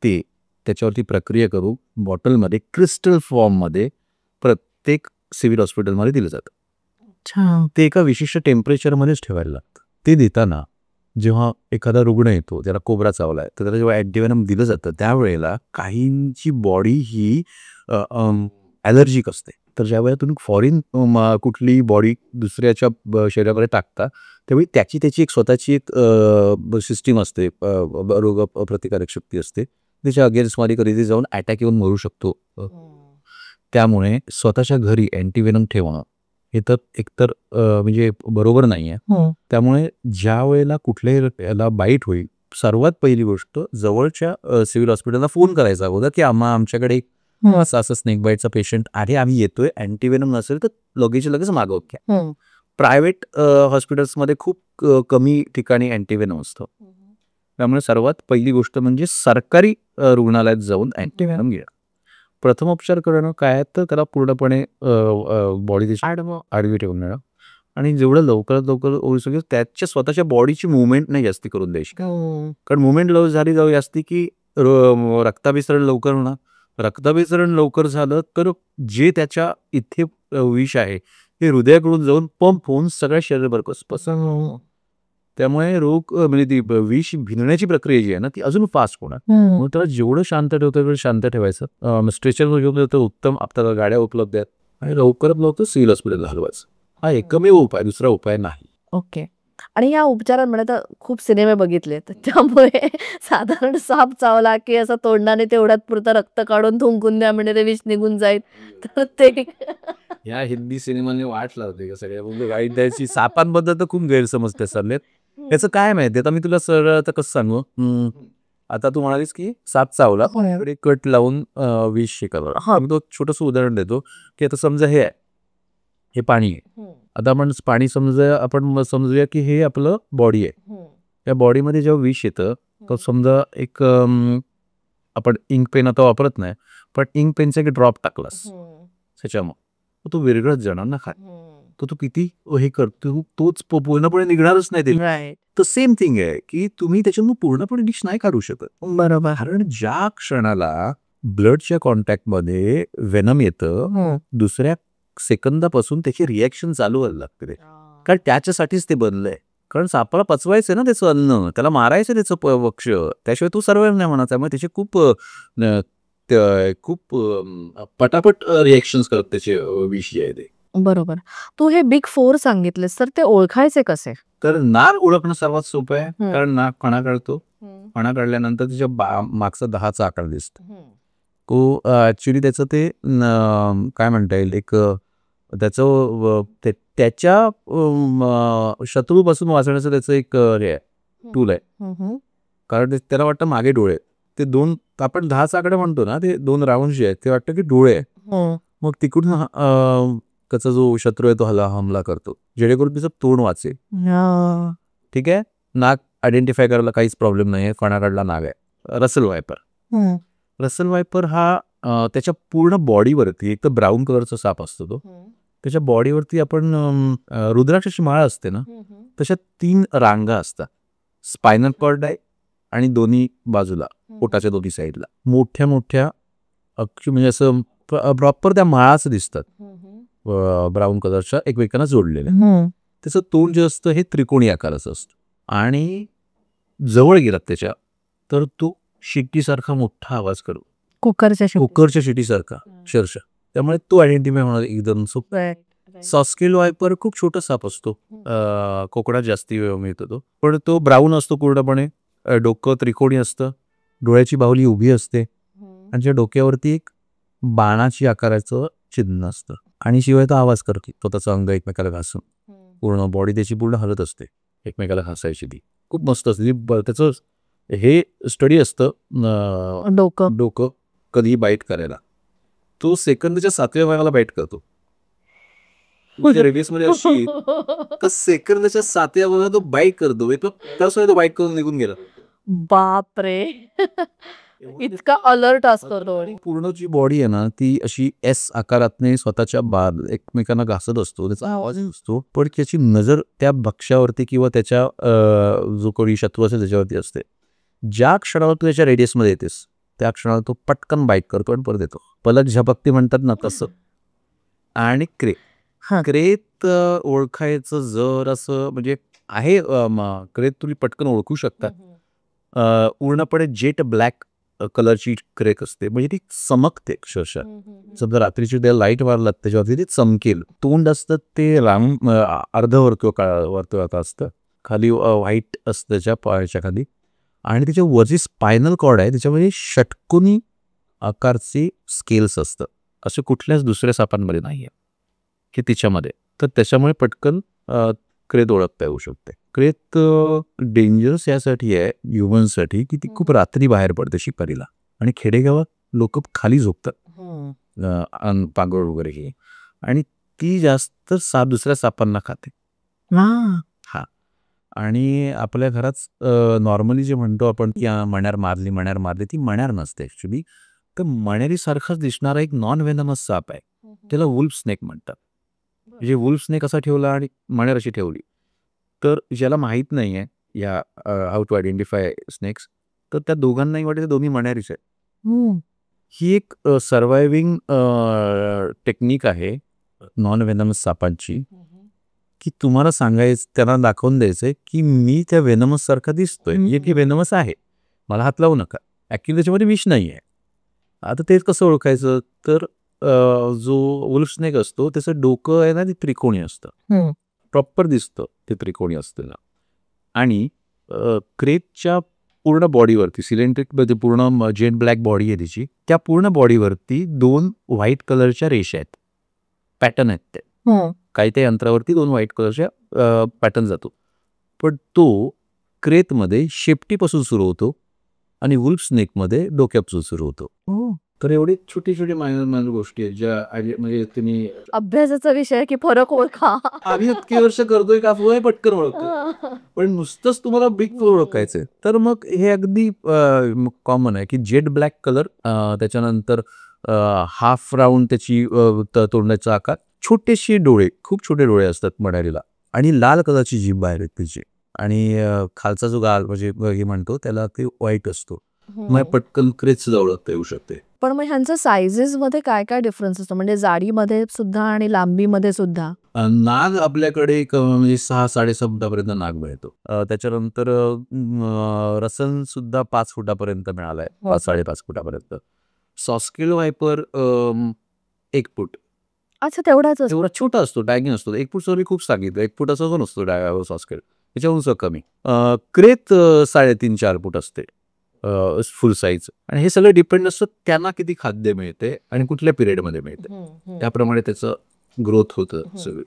ते त्याच्यावरती प्रक्रिया करून बॉटलमध्ये क्रिस्टल फॉर्ममध्ये प्रत्येक सिव्हिल हॉस्पिटलमध्ये दिलं जातं. ते एका विशिष्ट टेम्परेचरमध्येच ठेवायला लागतं. ते देताना जेव्हा एखादा रुग्ण येतो, त्याला कोब्रा चावलाय, तर त्याला जेव्हा अँटीव्हेनम दिलं जातं त्यावेळेला काहींची बॉडी ही ॲलर्जिक असते. तर ज्यावेळेला तुम्ही फॉरेन कुठली बॉडी दुसऱ्याच्या शरीरामध्ये टाकता त्यावेळी त्याची एक स्वतःची एक सिस्टीम असते, रोग प्रतिकारक शक्ती असते, त्याच्या अगेन्स्टमध्ये कधी जाऊन अटॅक येऊन मरू शकतो. त्यामुळे स्वतःच्या घरी अँटीव्हेनम ठेवणं हे तर एकतर म्हणजे बरोबर नाही आहे. त्यामुळे ज्या वेळेला कुठल्याही याला बाईट होईल सर्वात पहिली गोष्ट जवळच्या सिव्हिल हॉस्पिटलला फोन करायचा अगोदर की आमच्याकडे असं स्नेक बाईटचा पेशंट आहे, आम्ही येतोय, अँटीव्हेनम नसेल तर लगेच मागवत घ्या. प्रायव्हेट हॉस्पिटल्समध्ये खूप कमी ठिकाणी अँटीव्हेनम असतं. त्यामुळे सर्वात पहिली गोष्ट म्हणजे सरकारी रुग्णालयात जाऊन अँटीव्हेनम घ्या. प्रथमोपचार करणं काय तर त्याला पूर्णपणे बॉडी आडवी ठेवून देणं आणि जेवढं लवकरात लवकर होऊ शकेल त्याच्या स्वतःच्या बॉडीची मुवमेंट नाही जास्ती करून द्यायची. कारण मुवमेंट झाली जास्ती की रक्ताभिसरण लवकर होणार. रक्ताभिसरण लवकर झालं तर जे त्याच्या इथे विष आहे ते हृदयाकडून जाऊन पंप होऊन सगळ्या शरीरभर पसरणार. त्यामुळे रोग म्हणजे ती विष भिनण्याची प्रक्रिया जी आहे ना ती अजून फास्ट होणार. मग त्याला जेवढं शांत ठेवतं तेवढं शांत ठेवायचं. स्ट्रेचरवर घेऊन तर उत्तम आपल्याला गाड्या उपलब्ध आहेत आणि लवकरात लवकर सिव्हिल हॉस्पिटलला हलवायचं. हा एकमेव उपाय, दुसरा उपाय नाही. ओके. आणि या उपचारांमध्ये तर खूप सिनेमे बघितले तर त्यामुळे साधारण साप चावला की असं तोंडाने तेवढ्यात पुरतं रक्त काढून थुंकून द्या म्हणजे ते विष निघून जाईल. तर ते या हिंदी सिनेमाने वाट लावते का सगळ्या म्हणजे वाईट द्यायची. सापांबद्दल तर खूप गैरसमज पसरलेत. याचं काय माहिती आता मी तुला सरळ आता कसं सांगू. आता तू म्हणालीस की साप चावला पण कट लावून विष शिकवलं. मी तो छोटंसं उदाहरण देतो की आता समजा हे पाणी आहे. आता आपण समजूया की हे आपलं बॉडी आहे. त्या बॉडीमध्ये जेव्हा विष येतं तर समजा एक आपण इंक पेन आता वापरत नाही पण इंक पेनचा एक ड्रॉप टाकलास त्याच्यामुळे तो विरघळत जाणार ना खात. तो किती हे करतो तोच पूर्णपणे निघणारच नाही ते. तर सेम थिंग आहे की तुम्ही त्याच्यातून पूर्णपणे डिश नाही काढू शकत. बरोबर. कारण ज्या क्षणाला ब्लडच्या कॉन्टॅक्टमध्ये व्हेनम येतं दुसऱ्या सेकंदापासून त्याची रिॲक्शन चालू व्हायला लागते. कारण त्याच्यासाठीच ते बनलंय. कारण सापाला पचवायचं ना त्याचं अन्न, त्याला मारायचं त्याचं पक्ष, त्याशिवाय तू सर्वाइव्ह नाही म्हणा. त्यामुळे त्याचे खूप पटापट रिॲक्शन्स करत त्याचे विष आहे ते. बरोबर. तू हे बिग 4 सांगितलेस तर ते ओळखायचे कसे? तर नाक ओळखणं सर्वात सोपं आहे. कारण नाक फणा काढतो. फणा काढल्यानंतर त्याच्या मागचा 10चा आकार दिसतो. तो ऍक्च्युली त्याचं ते काय म्हणता येईल एक त्याचं त्याच्या शत्रूपासून वाचण्याचं त्याचं एक हे आहे टूल आहे. कारण त्याला वाटतं मागे डोळे ते 2 आपण 10चा आकडा म्हणतो ना ते 2 राऊंड जे आहेत ते वाटतं की डोळे आहे. मग तिकडून त्याचा जो शत्रू आहे तो हमला करतो जेणेकरून तिचं तोंड वाचेल. ठीक आहे. नाक आयडेंटिफाय करायला काहीच प्रॉब्लेम नाही आहे. फणा काढला नाग आहे. रसल वायपर हा त्याच्या पूर्ण बॉडीवरती एक तर ब्राऊन कलरचा साप असतो तो. त्याच्या बॉडीवरती आपण रुद्राक्षाची माळा असते ना तशा 3 रांगा असतात. स्पायनल कॉर्ड आहे आणि दोन्ही बाजूला पोटाच्या दोन्ही साईडला मोठ्या मोठ्या म्हणजे असं प्रॉपर त्या माळाच दिसतात ब्राऊन कलरच्या एकमेकांना जोडलेल्या. त्याचं तोंड जे असतं हे त्रिकोणी आकाराचं असतं आणि जवळ गेलात त्याच्या तर तो शिट्टीसारखा मोठा आवाज करू, कुकरच्या शिट्टीसारखा अक्षरशः. त्यामुळे तो आयडेंटिफाय होणार एकदम सोपं. सॉस्केल वायपर खूप छोटा साप असतो, कोकणात जास्ती मिळतो तो, पण तो ब्राऊन असतो पूर्णपणे, डोकं त्रिकोणी असतं, डोळ्याची बाहुली उभी असते आणि त्याच्या डोक्यावरती एक बाणाची आकाराचं चिन्ह असतं आणि शिवाय तो आवाज करतो. तो त्याचं अंग एकमेकाला घासून पूर्ण बॉडी त्याची पूर्ण हलत असते एकमेकाला घासायची. ती खूप मस्त असते. त्याचं हे स्टडी असतं डोकं कधीही बाईट करायला. तो सेकंदच्या 7व्या भागाला बाईट करतो. रेडियसमध्ये अशी तर सेकंदच्या 7व्या भागाला तो बाईट करतो. तो बाईट करून निघून गेला. बापरे, इतका अलर्ट असतो तो. पूर्ण जी बॉडी आहे ना ती अशी एस आकारातने स्वतःच्या एकमेकांना घासत असतो. त्याचा आवाज असतो, पण त्याची नजर त्या भक्ष्यावरती किंवा त्याच्या जो कोणी शत्रू असेल त्याच्यावरती असते. ज्या क्षणावर तू त्याच्या रेडियसमध्ये येतेस त्या क्षणाला तो पटकन बाईट करतो आणि परत येतो. पलक झपकती म्हणतात ना तसं. आणि क्रेत ओळखायचं जर असं म्हणजे आहे, क्रेत तुम्ही पटकन ओळखू शकता. पूर्णपणे जेट ब्लॅक कलरची क्रेक असते, म्हणजे ती चमकते अक्षरशः. समजा रात्रीची त्याला लाईट मारलात त्याच्यावरती ती चमकेल. तोंड असतं ते अर्धवर्तुळात असतं, खाली व्हाईट असतं त्याच्या पायाच्या खाली, आणि त्याच्या वरची स्पायनल कॉर्ड आहे त्याच्यामध्ये षटकोनी आकारचे स्केल्स असतं. असं कुठल्याच दुसऱ्या सापांमध्ये नाही आहे की तिच्यामध्ये. तर त्याच्यामुळे पटकन क्रेत ओळखता येऊ शकते. क्रेत डेंजरस यासाठी आहे ह्युमन्ससाठी की ती खूप रात्री बाहेर पडते शिकारीला, आणि खेडेगावात लोक खाली झोपतात पांगोळ वगैरे ही, आणि ती जास्त दुसऱ्या सापांना खाते. हा, आणि आपल्या घरात नॉर्मली जे म्हणतो आपण की मण्यार मारली, ती मण्यार नसते ॲक्च्युली. तर मण्यारीसारखाच दिसणारा एक नॉन व्हेनमस साप आहे, त्याला वुल्फ स्नेक म्हणतात. म्हणजे वुल्फ स्नेक असा ठेवला आणि मण्यार अशी ठेवली, तर ज्याला माहीत नाही आहे या हाऊ टू आयडेंटिफाय स्नेक्स, तर त्या दोघांनाही वाटते दोन्ही मण्यारीच आहेत. ही एक सर्वायव्हिंग टेक्निक आहे नॉन व्हेनमस सापांची, की तुम्हाला सांगायचं, त्यांना दाखवून द्यायचंय की मी त्या व्हेनमस सारखा दिसतोय, की व्हेनमस आहे, मला हात लावू नका, ॲक्च्युली त्याच्यामध्ये विष नाही आहे. आता तेच कसं ओळखायचं, तर जो वुल्फ स्नेक असतो त्याचं डोकं आहे ना ते त्रिकोणी असतं, प्रॉपर दिसतं ते त्रिकोणी असतं. आणि क्रेतच्या पूर्ण बॉडीवरती सिलेंड्रिक म्हणजे पूर्ण जेट ब्लॅक बॉडी आहे तिची, त्या पूर्ण बॉडीवरती 2 व्हाईट कलरच्या रेषा आहेत, पॅटर्न आहेत ते. काही त्या यंत्रावरती 2 व्हाईट कलरच्या पॅटर्न जातो, पण तो क्रेतमध्ये शेपटीपासून सुरू होतो आणि वुल्फ स्नेकमध्ये डोक्यापासून सुरू होतो. तर एवढी छोटी छोटी मायनर गोष्टी आहेत ज्या म्हणजे तुम्ही अभ्यासाचा विषय की फरक ओळखा. आम्ही इतकी वर्ष करतोय का पटकन ओळखतो, पण नुसतंच तुम्हाला बिग फोर ओळखायचंय तर मग हे अगदी कॉमन आहे की जेट ब्लॅक कलर, त्याच्यानंतर हाफ राऊंड त्याची तोंडाचा आकार, छोटेसे डोळे, खूप छोटे डोळे असतात मण्यारीला, आणि लाल कलरची जीभ बाहेर येते तिची, आणि खालचा जो गाल म्हणजे हे म्हणतो त्याला ते व्हाईट असतो. मग पटकन क्रेत सुद्धा ओळखता येऊ शकते. पण मग ह्यांचं सायझेस मध्ये काय काय डिफरन्स असतो, म्हणजे जाडीमध्ये सुद्धा आणि लांबीमध्ये सुद्धा? नाग आपल्याकडे म्हणजे 6-6.5 फुटापर्यंत नाग मिळतो. त्याच्यानंतर रसन सुद्धा 5 फुटापर्यंत मिळालाय, 5-5.5 फुटापर्यंत. सॉस्केल वायपर 1 फूट. अच्छा, तेवढाच एवढा छोटा असतो, डायगन असतो. 1 फूट सॉरी खूप सांगितलं, 1 फूट असा नसतो सॉस्केल, त्याच्याहून कमी. क्रेत 3.5-4 फूट असते फुल साईज, आणि हे सगळं डिपेंड असतं त्यांना किती खाद्य मिळते आणि कुठल्या पिरियडमध्ये मिळते, त्याप्रमाणे त्याचं ग्रोथ होतं सगळं.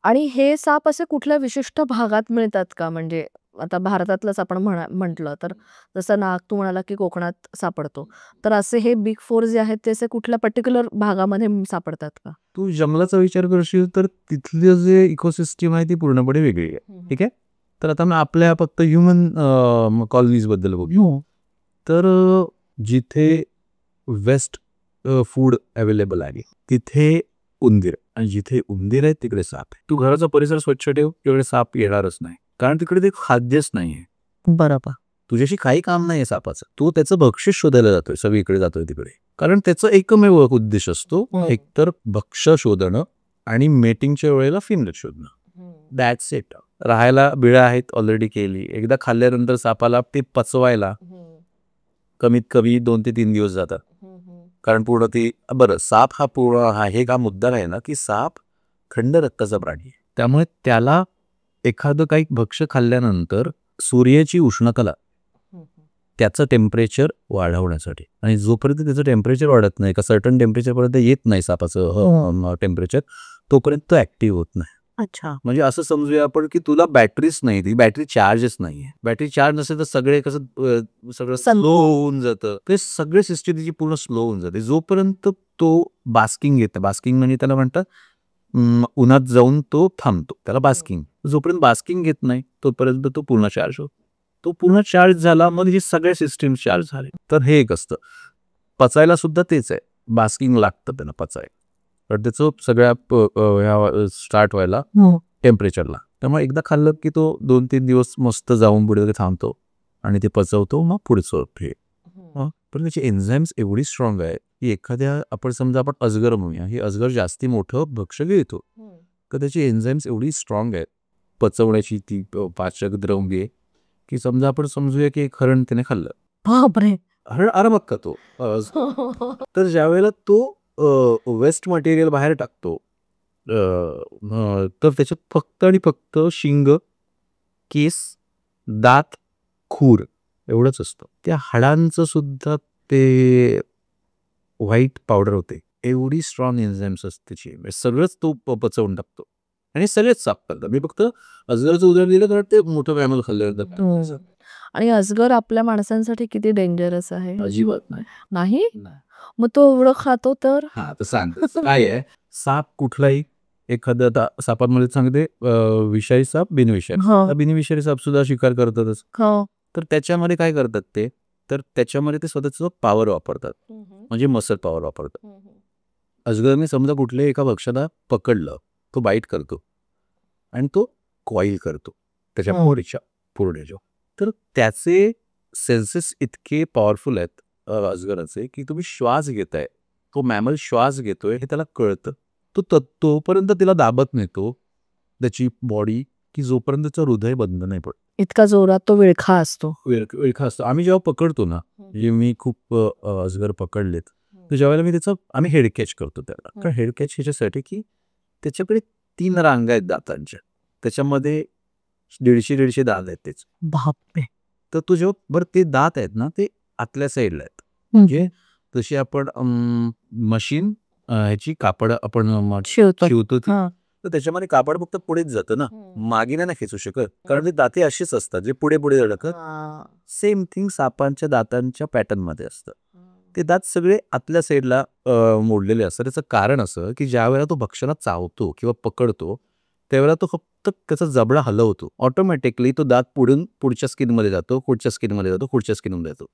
आणि हे साप असे कुठल्या विशिष्ट भागात मिळतात का? म्हणजे आता भारतातलंच आपण म्हटलं तर जसं नाग तू म्हणाला की कोकणात सापडतो, तर असे हे बिग फोर जे आहेत ते असे कुठल्या पर्टिक्युलर भागामध्ये सापडतात का? तू जंगलाचा विचार करशील तर तिथलं जे इकोसिस्टम आहे ती पूर्णपणे वेगळी आहे. ठीक आहे, तर आता मी आपल्या फक्त ह्युमन कॉलनीज बद्दल बोलू. तर जिथे वेस्ट फूड अवेलेबल आहे तिथे उंदीर, आणि जिथे उंदीर आहेत तिकडे साप आहे. तू घराचा परिसर स्वच्छ ठेव, तिकडे साप येणारच नाही, कारण तिकडे ते खाद्यच नाही आहे. बरोबर. तुझ्याशी काही काम नाही आहे सापाचं. तो त्याचं बक्षीस शोधायला जातोय, सगळीकडे जातोय तिकडे. कारण त्याचा एकमेव उद्देश असतो एकतर भक्ष शोधणं आणि मेटिंगच्या वेळेला फिमेल शोधणं. That's it. राहायला बिळा आहेत ऑलरेडी केली. एकदा खाल्ल्यानंतर सापाला ते पचवायला कमीत कमी 2 ते 3 दिवस जातात. कारण पूर्ण ती साप हा पूर्ण हे का मुद्दा आहे ना, की साप थंड रक्ताचा प्राणी आहे. त्यामुळे त्याला एखादं काही भक्ष्य खाल्ल्यानंतर सूर्याची उष्णता लागते त्याचं टेम्परेचर वाढवण्यासाठी. आणि जोपर्यंत त्याचं टेम्परेचर वाढत नाही, का सर्टन टेम्परेचरपर्यंत येत नाही सापाचं टेम्परेचर, तोपर्यंत तो ऍक्टिव्ह होत नाही. अच्छा. म्हणजे असं समजूया आपण की तुला बॅटरीच नाही, ती बॅटरी चार्जच नाहीये. बॅटरी चार्ज नसेल तर सगळे कसं सगळं स्लो होऊन जातं. ते सगळे सिस्टीम तिची पूर्ण स्लो होऊन जाते. जोपर्यंत तो बास्किंग येतं, बास्किंग म्हणजे त्याला म्हणतात उन्हात जाऊन तो थांबतो, त्याला बास्किंग. जोपर्यंत बास्किंग येत नाही तोपर्यंत तो पूर्ण चार्ज होतो. तो पूर्ण चार्ज झाला मग हे सगळे सिस्टीम चार्ज झाले. तर हे एक असतं. पचायला सुद्धा तेच आहे, बास्किंग लागतं त्यांना पचायला. तर त्याचं सगळ्या स्टार्ट व्हायला टेम्परेचरला. त्यामुळे एकदा खाल्लं की तो 2-3 दिवस मस्त जाऊन पुढे थांबतो आणि ते पचवतो, मग पुढचं हे. पण त्याची एन्झाईम्स एवढी स्ट्रॉंग आहे की एखाद्या आपण समजा आपण अजगर म्हणूया, हे अजगर जास्ती मोठं भक्ष्य घेतो तर त्याची एन्झाईम्स एवढी स्ट्रॉंग आहे पचवण्याची, ती पाचक द्रव्ये, की समजा आपण समजूया की एक हरण त्याने खाल्लं. बापरे. हरण आरामात खातो. तर ज्यावेळेला तो वेस्ट मटेरियल बाहेर टाकतो तर त्याच्यात फक्त आणि फक्त शिंग, केस, दात, खूर एवढंच असतं. त्या हाडांचं सुद्धा ते व्हाईट पावडर होते. एवढी स्ट्रॉंग एन्झाईम्स असते त्याची. सगळंच तो पचवून टाकतो आणि सगळेच साफ करतात. मी फक्त अजगरचं उदाहरण दिलं कारण ते मोठं मॅमल खाल्लं. आणि अजगर आपल्या माणसांसाठी किती डेंजरस आहे. अजिबात नाही. मग तो एवढं खातो तर सांगतो काय आहे. साप कुठलाही एखाद्या सापांमध्ये सांगते विषारी साप, बिनविषारी. बिनविषारी साप सुद्धा शिकार करतातच. तर त्याच्यामध्ये काय करतात ते, तर त्याच्यामध्ये ते स्वतःचं पॉवर वापरतात, म्हणजे मसल पॉवर वापरतात. अजगरने समजा कुठल्याही एका भक्ष्याला पकडलं, तो बाईट करतो आणि तो कॉईल करतो त्याच्या बॉडीच्या पूर्ण. तर त्याचे सेन्सेस इतके पॉवरफुल आहेत अजगराचे की तुम्ही श्वास घेताय, तो मॅमल श्वास घेतोय हे त्याला कळतं. तो तोपर्यंत तिला दाबत नेतो त्याची बॉडी की जोपर्यंत त्याचं हृदय बंद नाही पडत. इतका जोरात तो विळखा असतो. विळखा असतो. आम्ही जेव्हा पकडतो ना, म्हणजे मी खूप अजगर पकडलेत, तर ज्यावेळेला मी त्याचं आम्ही हेड कॅच करतो त्याला. कारण हेड कॅच ह्याच्यासाठी की त्याच्याकडे 3 रांगा आहेत दातांच्या, त्याच्यामध्ये 150-150 दात आहेत त्याचे. बापरे. तर तो जेव्हा ते दात आहेत ना ते आतल्या साईडला आहेत. म्हणजे जशी आपण मशीन ह्याची कापड आपण शिवतो तर त्याच्यामध्ये कापड फक्त पुढेच जातं ना, मागे नाही खेचू शकत. कारण ते दाते असेच असतात जे पुढे पुढे धडकत. सेम थिंग सापांच्या दातांच्या पॅटर्न मध्ये असतं. ते दात सगळे आतल्या साईडला मोडलेले असतात. त्याचं कारण असं की ज्या वेळेला तो भक्ष्याला चावतो किंवा पकडतो त्यावेळेला तो फक्त त्याचा जबडा हलवतो. ऑटोमॅटिकली तो दात पुढच्या स्किनमध्ये जातो, पुढच्या स्किनमध्ये जातो, पुढच्या स्किनमध्ये जातो.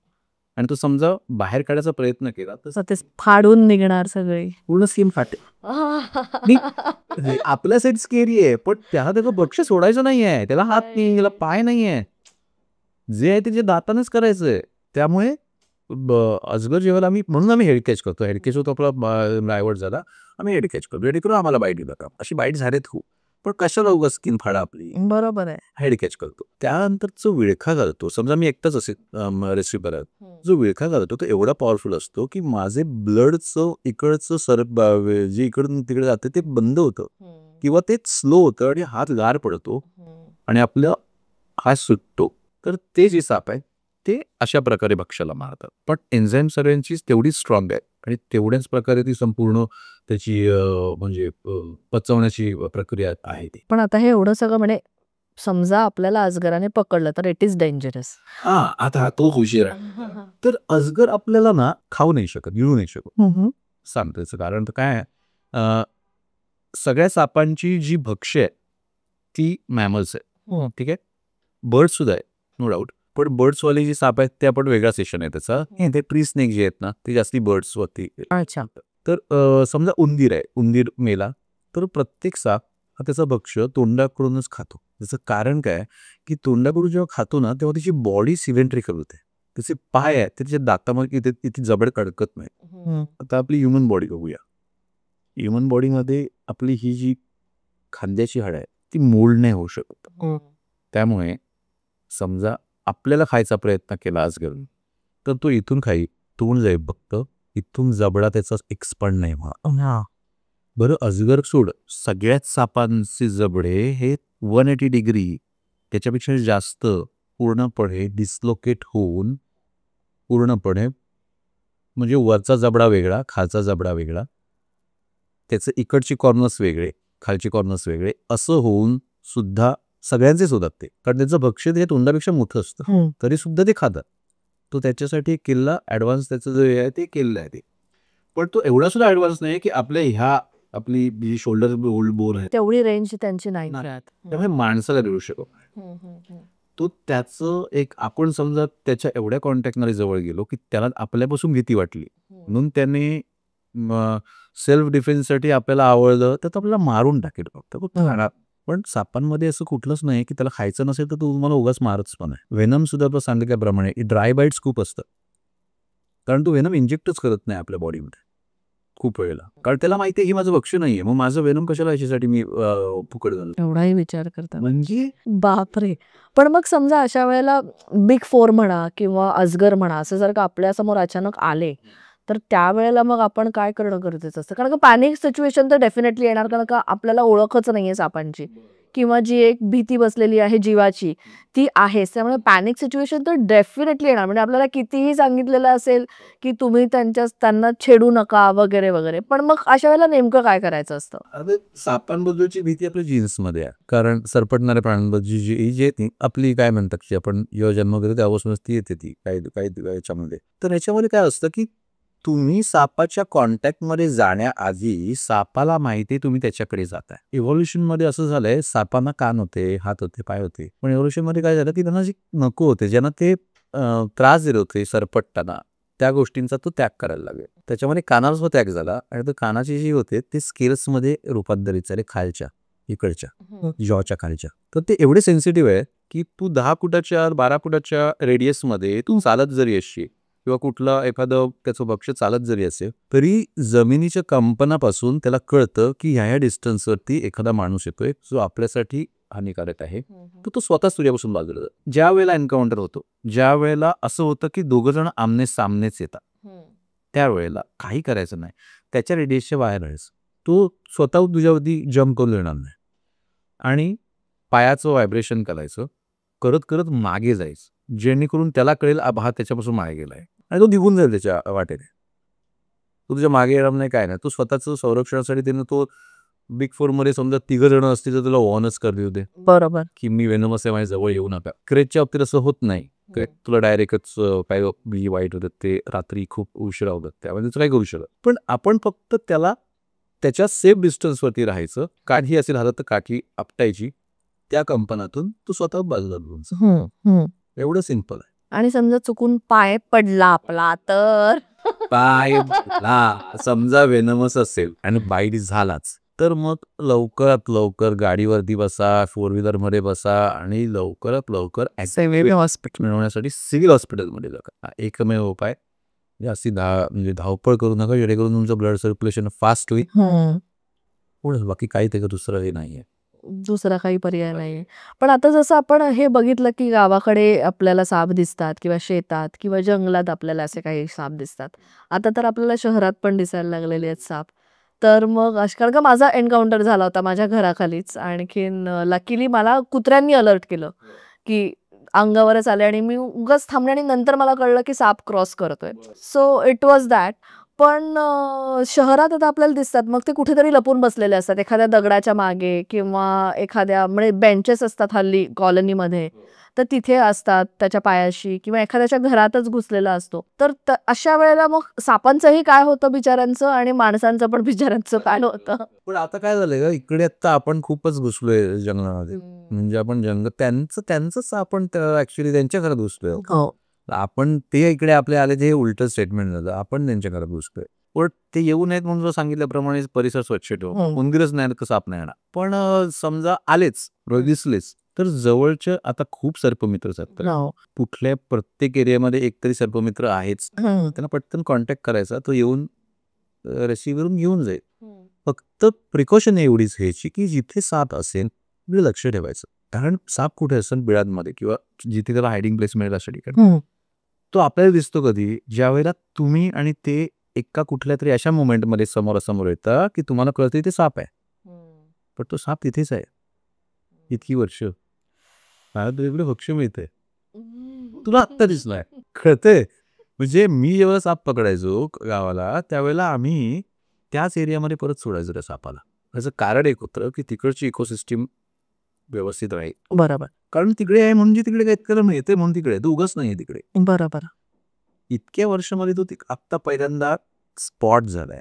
आणि तो समजा बाहेर काढायचा प्रयत्न केला तर ते फाडून निघणार सगळे, पूर्ण स्किन फाटेल. आपल्या साईड स्केरी आहे, पण त्याला त्याचं भक्ष्य सोडायचं नाहीये, त्याला हात नाही, त्याला पाय नाहीये, जे आहे ते जे दातानेच करायचंय. त्यामुळे अजगर जेव्हा म्हणून आम्ही हेड कॅच करतो. हेड कॅच होतो आपला डायव्हर्ट झाला, आम्ही हेड कॅच करतो. हेड करून आम्हाला बाईट दिला. अशी बाईट झालेत खूप, पण कशाला उगा स्किन फाडा आपली. बरोबर आहे. हेड कॅच करतो. त्यानंतर जो विळखा घालतो, समजा मी एकटाच असेल रेसिपी करत, जो विळखा घालतो तो एवढा पॉवरफुल असतो की माझे ब्लडचं इकडचं जे इकडून तिकडे जाते ते बंद होतं किंवा ते स्लो होतं आणि हात गार पडतो आणि आपला हात सुटतो. तर ते जे साप आहे ते अशा प्रकारे भक्ष्याला मारतात. पण एन्झाईम सगळ्यांची तेवढी स्ट्रॉंग आहे आणि तेवढ्याच प्रकारे ती संपूर्ण त्याची म्हणजे पचवण्याची प्रक्रिया आहे ती. पण आता हे एवढं सगळं म्हणजे समजा आपल्याला अजगराने पकडलं तर इट इज डेंजरस. आता तो हुशार आहे. तर अजगर आपल्याला ना खाऊ नाही शकत, गिळू नाही शकत. सांगतो त्याचं कारण तर काय आहे, सगळ्या सापांची जी भक्ष्य आहे ती मॅमल्स आहे. ठीक आहे, बर्ड्स सुद्धा आहे, नो डाऊट. पण बर्ड्सवाले जी साप आहेत ते आपण वेगळा सेशन आहे त्याचा. ते ट्री स्नेक जे आहेत ना ते जास्ती बर्ड्सवरती. अच्छा. तर समजा उंदीर आहे, उंदीर मेला तर प्रत्येक साप हा त्याचा भक्ष्य तोंडाकडूनच खातो. त्याचं कारण काय, की तोंडाकडून जेव्हा खातो ना तेव्हा त्याची बॉडी सिलेंड्रिकल होते. त्याचे पाय आहेत ते त्याच्या दातामध्ये इथे जबड कडकत नाही. आता आपली ह्युमन बॉडी बघूया. ह्युमन बॉडीमध्ये आपली ही जी खांद्याची हाड आहे ती मोल्ड नाही होऊ शकत. त्यामुळे समजा आपल्याला खायचा प्रयत्न केला आज घरून तर तो इथून खाई तोंड जाईल फक्त, इथून जबडा त्याचा एक्सपांड नाही व्हा. बरं अजगर सोड, सगळ्याच सापांचे जबडे हे 180 डिग्री त्याच्यापेक्षा जास्त पूर्णपणे डिस्लोकेट होऊन पूर्णपणे म्हणजे वरचा जबडा वेगळा, खालचा जबडा वेगळा, त्याचे इकडचे कॉर्नर्स वेगळे, खालचे कॉर्नर्स वेगळे असं होऊन सुद्धा सगळ्यांचेच होतात ते, कारण त्यांचं भक्ष्य ते तोंडापेक्षा मोठं असतं तरी सुद्धा ते खातात. तो त्याच्यासाठी एक किल्ला ॲडव्हान्स त्याचं जे आहे ते केलेलं आहे ते. पण तो एवढा सुद्धा ॲडव्हान्स नाही की आपल्या ह्या आपली जी शोल्डर बोन आहे तेवढी रेंज त्यांची नाही राहत. त्यामुळे माणसाला मिळू शकतो. तो त्याचं एक आपण समजा त्याच्या एवढ्या कॉन्टॅक्टमध्ये जवळ गेलो की त्याला आपल्यापासून भीती वाटली म्हणून त्याने सेल्फ डिफेन्ससाठी आपल्याला आवडलं तर तो आपल्याला मारून टाकेल फक्त खाणार. पण सापांमध्ये असं कुठलंच नाही की त्याला खायचं नसेल तर तो तुम्हाला उगाच मारच पण आहे. व्हेनम सुद्धा आपण सांगितल्याप्रमाणे ड्राय बाईट्स खूप असतात, कारण तो व्हेनम इंजेक्टच करत नाही आपल्या बॉडीमध्ये खूप वेळेला, कारण त्याला माहिती आहे ही माझं भक्ष्य नाहीये, मग माझं वेनम कशाला याच्यासाठी मी फुकट घालू. एवढाही विचार करतात म्हणजे बापरे. पण मग समजा अशा वेळेला बिग फोर म्हणा किंवा अजगर म्हणा असं जर का आपल्यासमोर अचानक आले तर त्यावेळेला मग आपण काय करणं गरजेचं असतं, कारण का पॅनिक सिच्युएशन तर डेफिनेटली येणार, कारण का आपल्याला ओळखच नाहीये सापांची किंवा जी एक भीती बसलेली आहे जीवाची ती आहेच, त्यामुळे पॅनिक सिच्युएशन तर डेफिनेटली येणार. म्हणजे आपल्याला कितीही सांगितलेलं असेल की तुम्ही त्यांना छेडू नका वगैरे वगैरे, पण मग अशा वेळेला नेमकं काय करायचं असतं. आता सापांबद्दलची भीती आपल्या जीन्समध्ये आहे, कारण सरपटणाऱ्या प्राण्यांबद्दलची जी जी येते आपली काय म्हणतात की आपण जेव्हा जन्म घेतो त्यापासूनच ती येते ती काही याच्यामध्ये. तर याच्यामध्ये काय असतं की तुम्ही सापाच्या कॉन्टॅक्टमध्ये जाण्याआधी सापाला माहिती तुम्ही त्याच्याकडे जाताय. इव्होल्युशनमध्ये असं झालंय सापांना कान होते, हात होते, पाय होते, पण इव्होल्युशनमध्ये काय झालं की त्यांना जे नको होते ज्यांना ते त्रास देत होते सरपटताना त्या गोष्टींचा तो त्याग करायला लागेल. त्याच्यामध्ये कानाचा त्याग झाला आणि तो कानाची जी होते ते स्केल्समध्ये रूपांतरित झाले खालच्या इकडच्या जॉच्या खालच्या. तर ते एवढे सेन्सिटिव्ह आहे की तू 10 फुटाच्या 12 फुटाच्या रेडियसमध्ये तू चालत जरी असशील किंवा कुठला एखादं त्याचं भक्ष्य चालत जरी असेल तरी जमिनीच्या कंपनापासून त्याला कळतं की ह्या डिस्टन्सवरती एखादा माणूस येतोय जो आपल्यासाठी हानिकारक आहे, तर तो स्वतः सूर्यापासून बाजूला जातो. ज्या वेळेला एन्काउंटर होतो, ज्या वेळेला असं होतं की दोघं जण आमने सामनेच येतात, त्यावेळेला काही करायचं नाही, त्याच्या रेडियसच्या बाहेर राहायचं. तो स्वतः तुझ्यावरती जम्प करून येणार नाही आणि पायाचं व्हायब्रेशन करायचं, करत करत मागे जायचं जेणेकरून त्याला कळेल हा त्याच्यापासून मागे गेलाय आणि तो निघून जाईल त्याच्या वाटेने. तो तुझ्या मागे येणार नाही काय नाही, तो स्वतःचं संरक्षणासाठी त्यानं तो बिग फोर मध्ये समजा 3 जण असतील तर तुला वॉर्नच करले होते बरोबर की मी वेनमस आहे माझ्या जवळ येऊ नका. क्रेजच्या बाबतीत असं होत नाही, तुला डायरेक्टच पाय वाईट होतात, ते रात्री खूप उशिरा होतात, त्यामध्ये काही करू शकत. पण आपण फक्त त्याला त्याच्या सेफ डिस्टन्सवरती राहायचं, काठी असेल हातात तर काठी आपटायची, त्या कंपनातून तू स्वतः बाजूला बोलून एवढं सिंपल आहे. आणि समजा चुकून पाय पडला आपला तर पाय समजा वेनमस असेल आणि बाईट झालाच तर मग लवकरात लवकर गाडीवरती बसा, 4 व्हीलर मध्ये बसा आणि लवकरात लवकर हॉस्पिटल मिळवण्यासाठी सिव्हिल हॉस्पिटलमध्ये जा. एकमेव उपाय, जास्ती म्हणजे धावपळ करू नका जेणेकरून तुमचं ब्लड सर्क्युलेशन फास्ट होईल. बाकी काही त्याचं दुसरं हे नाहीये, दुसरा काही पर्याय नाही. पण आता जसं आपण हे बघितलं की गावाकडे आपल्याला साप दिसतात किंवा शेतात किंवा जंगलात आपल्याला असे काही साप दिसतात, आता तर आपल्याला शहरात पण दिसायला लागलेले आहेत साप. तर मग कारण का माझा एन्काउंटर झाला होता माझ्या घराखालीच, आणखीन लकीली मला कुत्र्यांनी अलर्ट केलं की अंगावरच आले आणि मी उगाच थांबले आणि नंतर मला कळलं की साप क्रॉस करतोय. So it was that. पण शहरात आता आपल्याला दिसतात मग ते कुठेतरी लपून बसलेले असतात एखाद्या दगडाच्या मागे किंवा एखाद्या म्हणजे बेंचेस असतात हल्ली कॉलनीमध्ये, तर तिथे असतात त्याच्या पायाशी किंवा एखाद्याच्या घरातच घुसलेला असतो. तर अशा वेळेला मग सापांचंही काय होतं बिचाऱ्यांचं आणि माणसांचं पण बिचाऱ्यांचं काय होतं. पण आता काय झालंय का इकडे आता आपण खूपच घुसलोय जंगलामध्ये, म्हणजे आपण त्यांचंच आपण ऍक्च्युली त्यांच्या घरात घुसलोय. आपण ते इकडे आपले आले ते उलट स्टेटमेंट झालं, आपण त्यांच्या घरात घुसतोय. पण ते येऊ नयेत म्हणून सांगितल्याप्रमाणे परिसर स्वच्छ ठेव. उंदीरच नाही तर साप नाही येणार. पण समजा आलेच दिसलेच तर जवळच्या आता खूप सर्पमित्र असतात. कुठल्या प्रत्येक एरियामध्ये एकतरी सर्पमित्र आहेच. त्यांना पटकन कॉन्टॅक्ट करायचा, तो येऊन रेसिव्हरून घेऊन जाईल. फक्त प्रिकॉशन एवढीच घ्यायची की जिथे साप असेल तिथे लक्ष ठेवायचं. कारण साप कुठे असेल बिळांमध्ये किंवा जिथे त्याला हायडिंग प्लेस मिळेल अशा ठिकाणी तो आपल्याला दिसतो कधी, ज्यावेळेला तुम्ही आणि ते एका कुठल्या तरी अशा मोमेंटमध्ये समोरासमोर येतं की तुम्हाला कळतं ते साप आहे. पण तो साप तिथेच आहे इतकी वर्ष. मला तुझ्याकडे भक्ष्य मिळतंय, तुला आत्ता दिसलाय, कळतंय. म्हणजे मी जेव्हा साप पकडायचो गावाला त्यावेळेला आम्ही त्याच एरियामध्ये परत सोडायचो त्या सापाला. त्याचं कारण एक होतं की तिकडची इकोसिस्टीम व्यवस्थित राहील. बरोबर. कारण तिकडे आहे म्हणजे तिकडे काही इतकं मिळते म्हणून तिकडे तो उगाच नाही तिकडे. बरोबर. इतक्या वर्षामध्ये तो आत्ता पहिल्यांदा स्पॉट झालाय.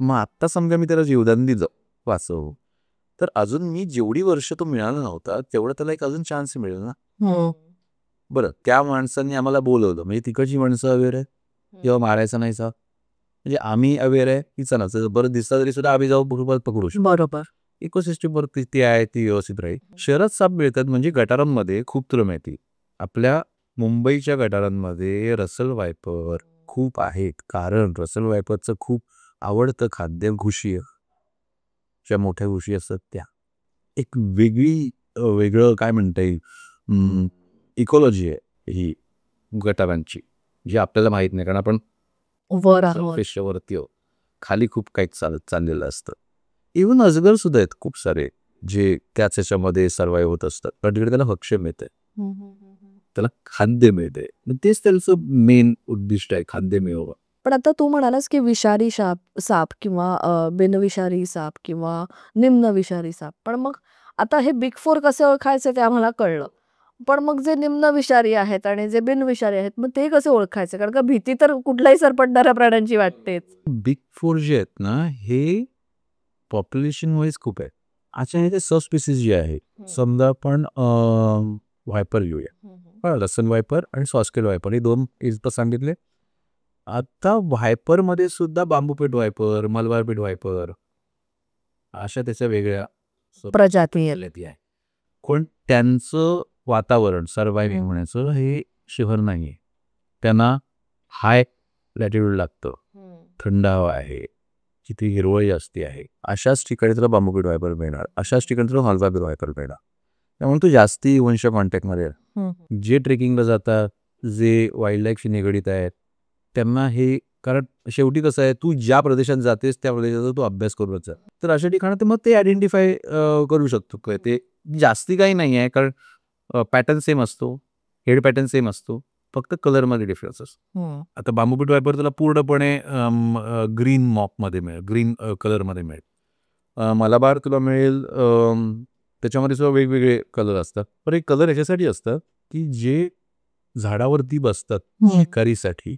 मग आत्ता समजा मी त्याला जीवदान दिलं वाचव, तर अजून मी जेवढी वर्ष तो मिळाला नव्हता तेवढं त्याला एक अजून चान्स मिळेल ना. बरं, त्या माणसांनी आम्हाला बोलवलं म्हणजे तिकडची माणसं अवेअर आहे किंवा मारायचा नाही साप, म्हणजे आम्ही अवेअर आहे की चला बरं दिसला तरी सुद्धा आम्ही जाऊ पकडू शकतो. बरोबर. इकोसिस्टीम वर ती आहे ती व्यवस्थित राहील. शहरात साप मिळतात म्हणजे गटारांमध्ये खूप तुला माहिती आपल्या मुंबईच्या गटारांमध्ये रसल वायपर खूप आहेत. कारण रसल वायपरचं खूप आवडतं खाद्य घुशी, ज्या मोठ्या घुशी असतात त्या. एक वेगळं काय म्हणता येईल इकॉलॉजी आहे ही गटारांची, जी आपल्याला माहित नाही कारण आपण वरती खाली खूप काही चाललेलं असतं. इव्हन अजगर सुद्धा आहेत खूप सारे जे त्याच ह्याच्यामध्ये सर्वाइव्ह होत असतात, पण तिकडे त्याला भक्ष्य मिळते, त्याला खाद्य मिळते. तेच त्यांचं मेन उद्दिष्ट आहे, खाद्य मिळवणं. पण आता तू म्हणालास की विषारी साप किंवा बिनविषारी साप किंवा निम्न विषारी साप, पण मग आता हे बिग फोर कसे ओळखायचे ते आम्हाला कळलं, पण मग जे निम्न विषारी आहेत आणि जे बिनविषारी आहेत मग ते कसे ओळखायचे? कारण का भीती तर कुठल्याही सरपटणाऱ्या प्राण्यांची वाटतेच. बिग फोर जे आहेत ना हे पॉप्युलेशन वाईज खूप आहे. अच्छा, हे सब स्पीसीज जे आहे समजा आपण व्हायपर घेऊया, रसन व्हायपर आणि सॉस्केल व्हायपर हे दोन सांगितले. आता व्हायपरमध्ये सुद्धा बांबूपेट व्हायपर, मलबारपेट व्हायपर अशा त्याच्या वेगळ्या प्रजाती आहे. पण त्यांचं वातावरण सर्वायव्हिंग होण्याचं हे शहर नाहीये. त्यांना हाय लॅटिट्यूड लागतं, थंड हवा आहे, जिथे हिरवळ जास्ती आहे, अशाच ठिकाणी तुला बांबूपेट व्हायपर मिळणार, अशाच ठिकाणी तुला मलबारपेट व्हायपर मिळणार. त्यामुळे तू जास्ती वंश कॉन्टॅक्टमध्ये जे ट्रेकिंगला जातात, जे वाईल्ड लाईफशी निगडीत आहेत त्यांना हे, कारण शेवटी कसं आहे तू ज्या प्रदेशात जातेस त्या प्रदेशाचा तू अभ्यास करूच जा, तर अशा ठिकाणी मग ते आयडेंटिफाय करू शकतो. काय ते जास्ती काही नाही आहे कारण पॅटर्न सेम असतो, हेड पॅटर्न सेम असतो, फक्त कलरमध्ये डिफरन्स असतो. आता बांबूपेट व्हायपर तुला पूर्णपणे ग्रीन मॉपमध्ये मिळेल, ग्रीन कलरमध्ये मिळेल. मलाबार तुला मिळेल त्याच्यामध्ये सुद्धा वेगवेगळे कलर असतात. पण एक कलर याच्यासाठी असतात की जे झाडावरती बसतात शिकारीसाठी,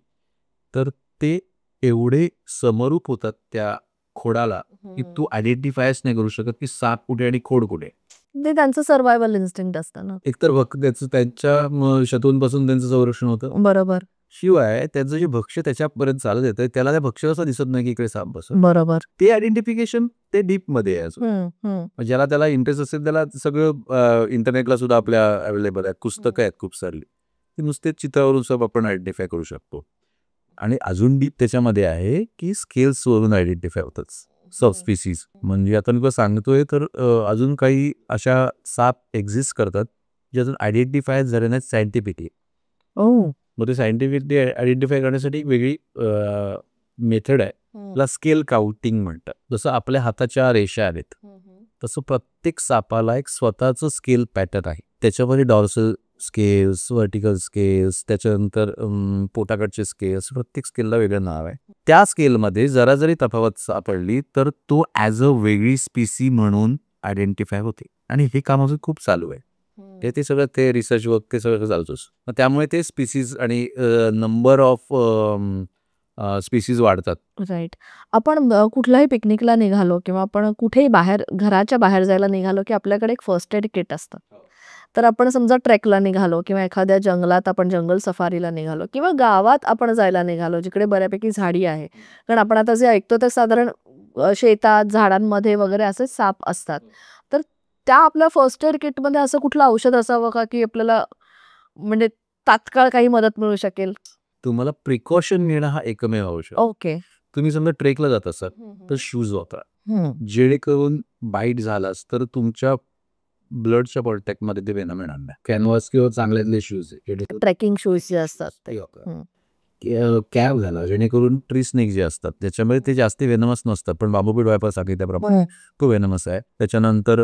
तर ते एवढे समरूप होतात त्या खोडाला की तू आयडेंटिफायच नाही करू शकत की साप कुठे आणि खोड कुठे. ते त्यांचं सर्व्हायव्हल इन्स्टिंक्ट असतं ना. एकतर त्यांच्या शत्रूंपासून त्यांचं संरक्षण होतं. बरोबर. शिवाय त्याचं जे भक्ष्य त्याच्यापर्यंत चालत येतं त्याला त्या भक्ष्य असं दिसत नाही की इकडे साप बसत. बरोबर. ते आयडेंटिफिकेशन ते डीप मध्ये आहे अजून. ज्याला त्याला इंटरेस्ट असेल त्याला सगळं इंटरनेटला सुद्धा आपल्या अवेलेबल आहेत, पुस्तकं आहेत खूप सारी, ते नुसते चित्रावरून सब आपण आयडेंटिफाय करू शकतो. आणि अजून डीप त्याच्यामध्ये आहे की स्केल्स वरून आयडेंटिफाय होतात सब स्पीसीज. म्हणजे आता मी सांगतोय तर अजून काही अशा साप एक्झिस्ट करतात जे अजून आयडेंटिफाय झाले नाहीत सायंटिफिकली. मग ते सायंटिफिकली आयडेंटिफाय करण्यासाठी एक वेगळी मेथड आहे, त्याला स्केल काउंटिंग म्हणतात. जसं आपल्या हाताच्या रेषा आहेत तसं प्रत्येक सापाला एक स्वतःचं स्केल पॅटर्न आहे. त्याच्यामध्ये डॉर्सल स्केल्स, व्हर्टिकल स्केल्स, त्याच्यानंतर पोटाकडचे स्केल्स, प्रत्येक स्केलला वेगळं नाव आहे. त्या स्केलमध्ये जरा जरी तफावत सापडली तर तो ॲज अ वेगळी स्पीसी म्हणून आयडेंटिफाय होते. आणि हे काम अजून खूप चालू आहे. ते सगळं ते रिसर्च वर्क ते सगळं चालूच. त्यामुळे ते स्पीसीज आणि नंबर ऑफ स्पीसीज वाढतात. राईट. आपण कुठल्याही पिकनिकला निघालो किंवा आपण कुठेही बाहेर घराच्या बाहेर जायला निघालो की आपल्याकडे एक फर्स्ट एड किट असतं. तर आपण समजा ट्रेकला निघालो किंवा एखाद्या जंगलात आपण जंगल सफारीला निघालो किंवा गावात आपण जायला निघालो जिकडे बऱ्यापैकी झाडी आहे, कारण आपण आता जे ऐकतो ते साधारण शेतात झाडांमध्ये वगैरे असे साप असतात. तर त्या आपल्या फर्स्ट एड किटमध्ये असं कुठलं औषध असावं का की आपल्याला म्हणजे तात्काळ काही मदत मिळू शकेल? तुम्हाला प्रिकॉशन घेणं हा एकमेव औषध. ओके. तुम्ही समजा ट्रेकला जात असाल तर शूज वापरा, जेणेकरून बाईट झालास तर तुमच्या ब्लडच्या कॉन्टॅक्टमध्ये ते वेनम येणार नाही. कॅनव्हास किंवा चांगल्यातले शूज ट्रेकिंग शूज जे असतात ते. कॅब झाला, जेणेकरून ट्री स्नेक जे असतात त्याच्यामध्ये ते जास्ती वेनमस नसतात, पण बांबूपीठ वायपर सांगितल्याप्रमाणे तो वेनमस आहे. त्याच्यानंतर